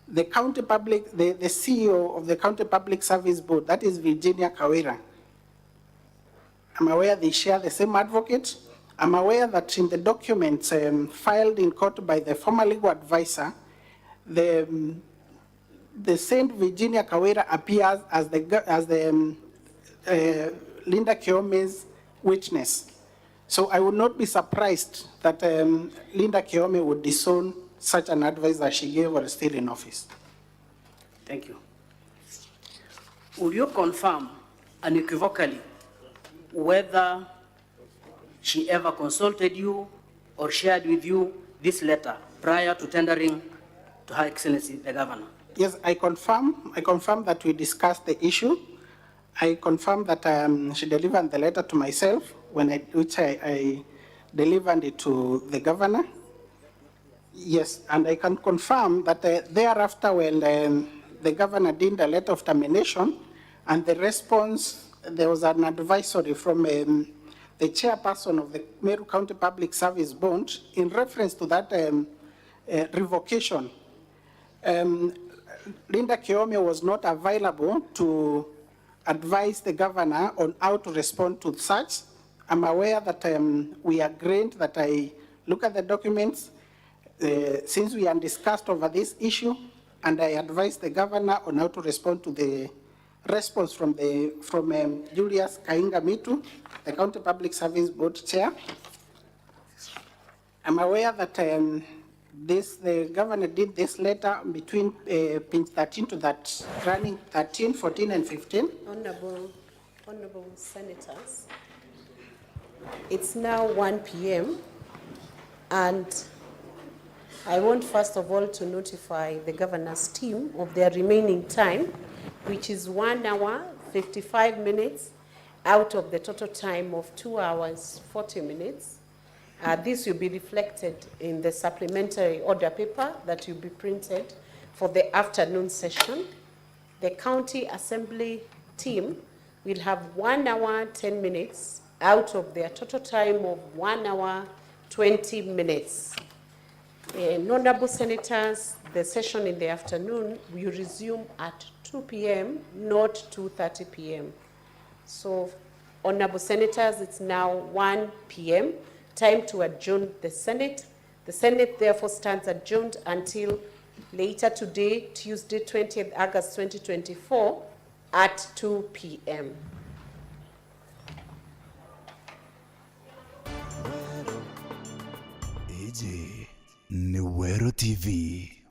the county public, the CEO of the County Public Service Board, that is Virginia Kawira. I'm aware they share the same advocate. I'm aware that in the documents filed in court by the former legal advisor, the Saint Virginia Kawira appears as the Linda Kiome's witness. So I would not be surprised that Linda Kiome would disown such an advice that she gave while still in office. Thank you. Will you confirm unequivocally whether she ever consulted you or shared with you this letter prior to tendering to Her Excellency the Governor? Yes, I confirm that we discussed the issue, I confirm that she delivered the letter to myself, which I delivered it to the governor. Yes, and I can confirm that thereafter, when the governor did a letter of termination, and the response, there was an advisory from the chairperson of the Meru County Public Service Board in reference to that revocation. Linda Kiome was not available to advise the governor on how to respond to such. I'm aware that we agreed that I look at the documents since we had discussed over this issue, and I advised the governor on how to respond to the response from Julius Kainga Mitu, the County Public Service Board Chair. I'm aware that the governor did this letter between page 13 to that running 13, 14, and 15. Honorable Senators, it's now 1 p.m. and I want first of all to notify the governor's team of their remaining time, which is 1 hour, 55 minutes out of the total time of 2 hours, 40 minutes. This will be reflected in the supplementary order paper that will be printed for the afternoon session. The County Assembly team will have 1 hour, 10 minutes out of their total time of 1 hour, 20 minutes. Honorable Senators, the session in the afternoon will resume at 2 p.m., not 2:30 p.m. So, Honorable Senators, it's now 1 p.m., time to adjourn the Senate. The Senate therefore stands adjourned until later today, Tuesday, 20th August 2024 at 2 p.m. Ni Meru TV.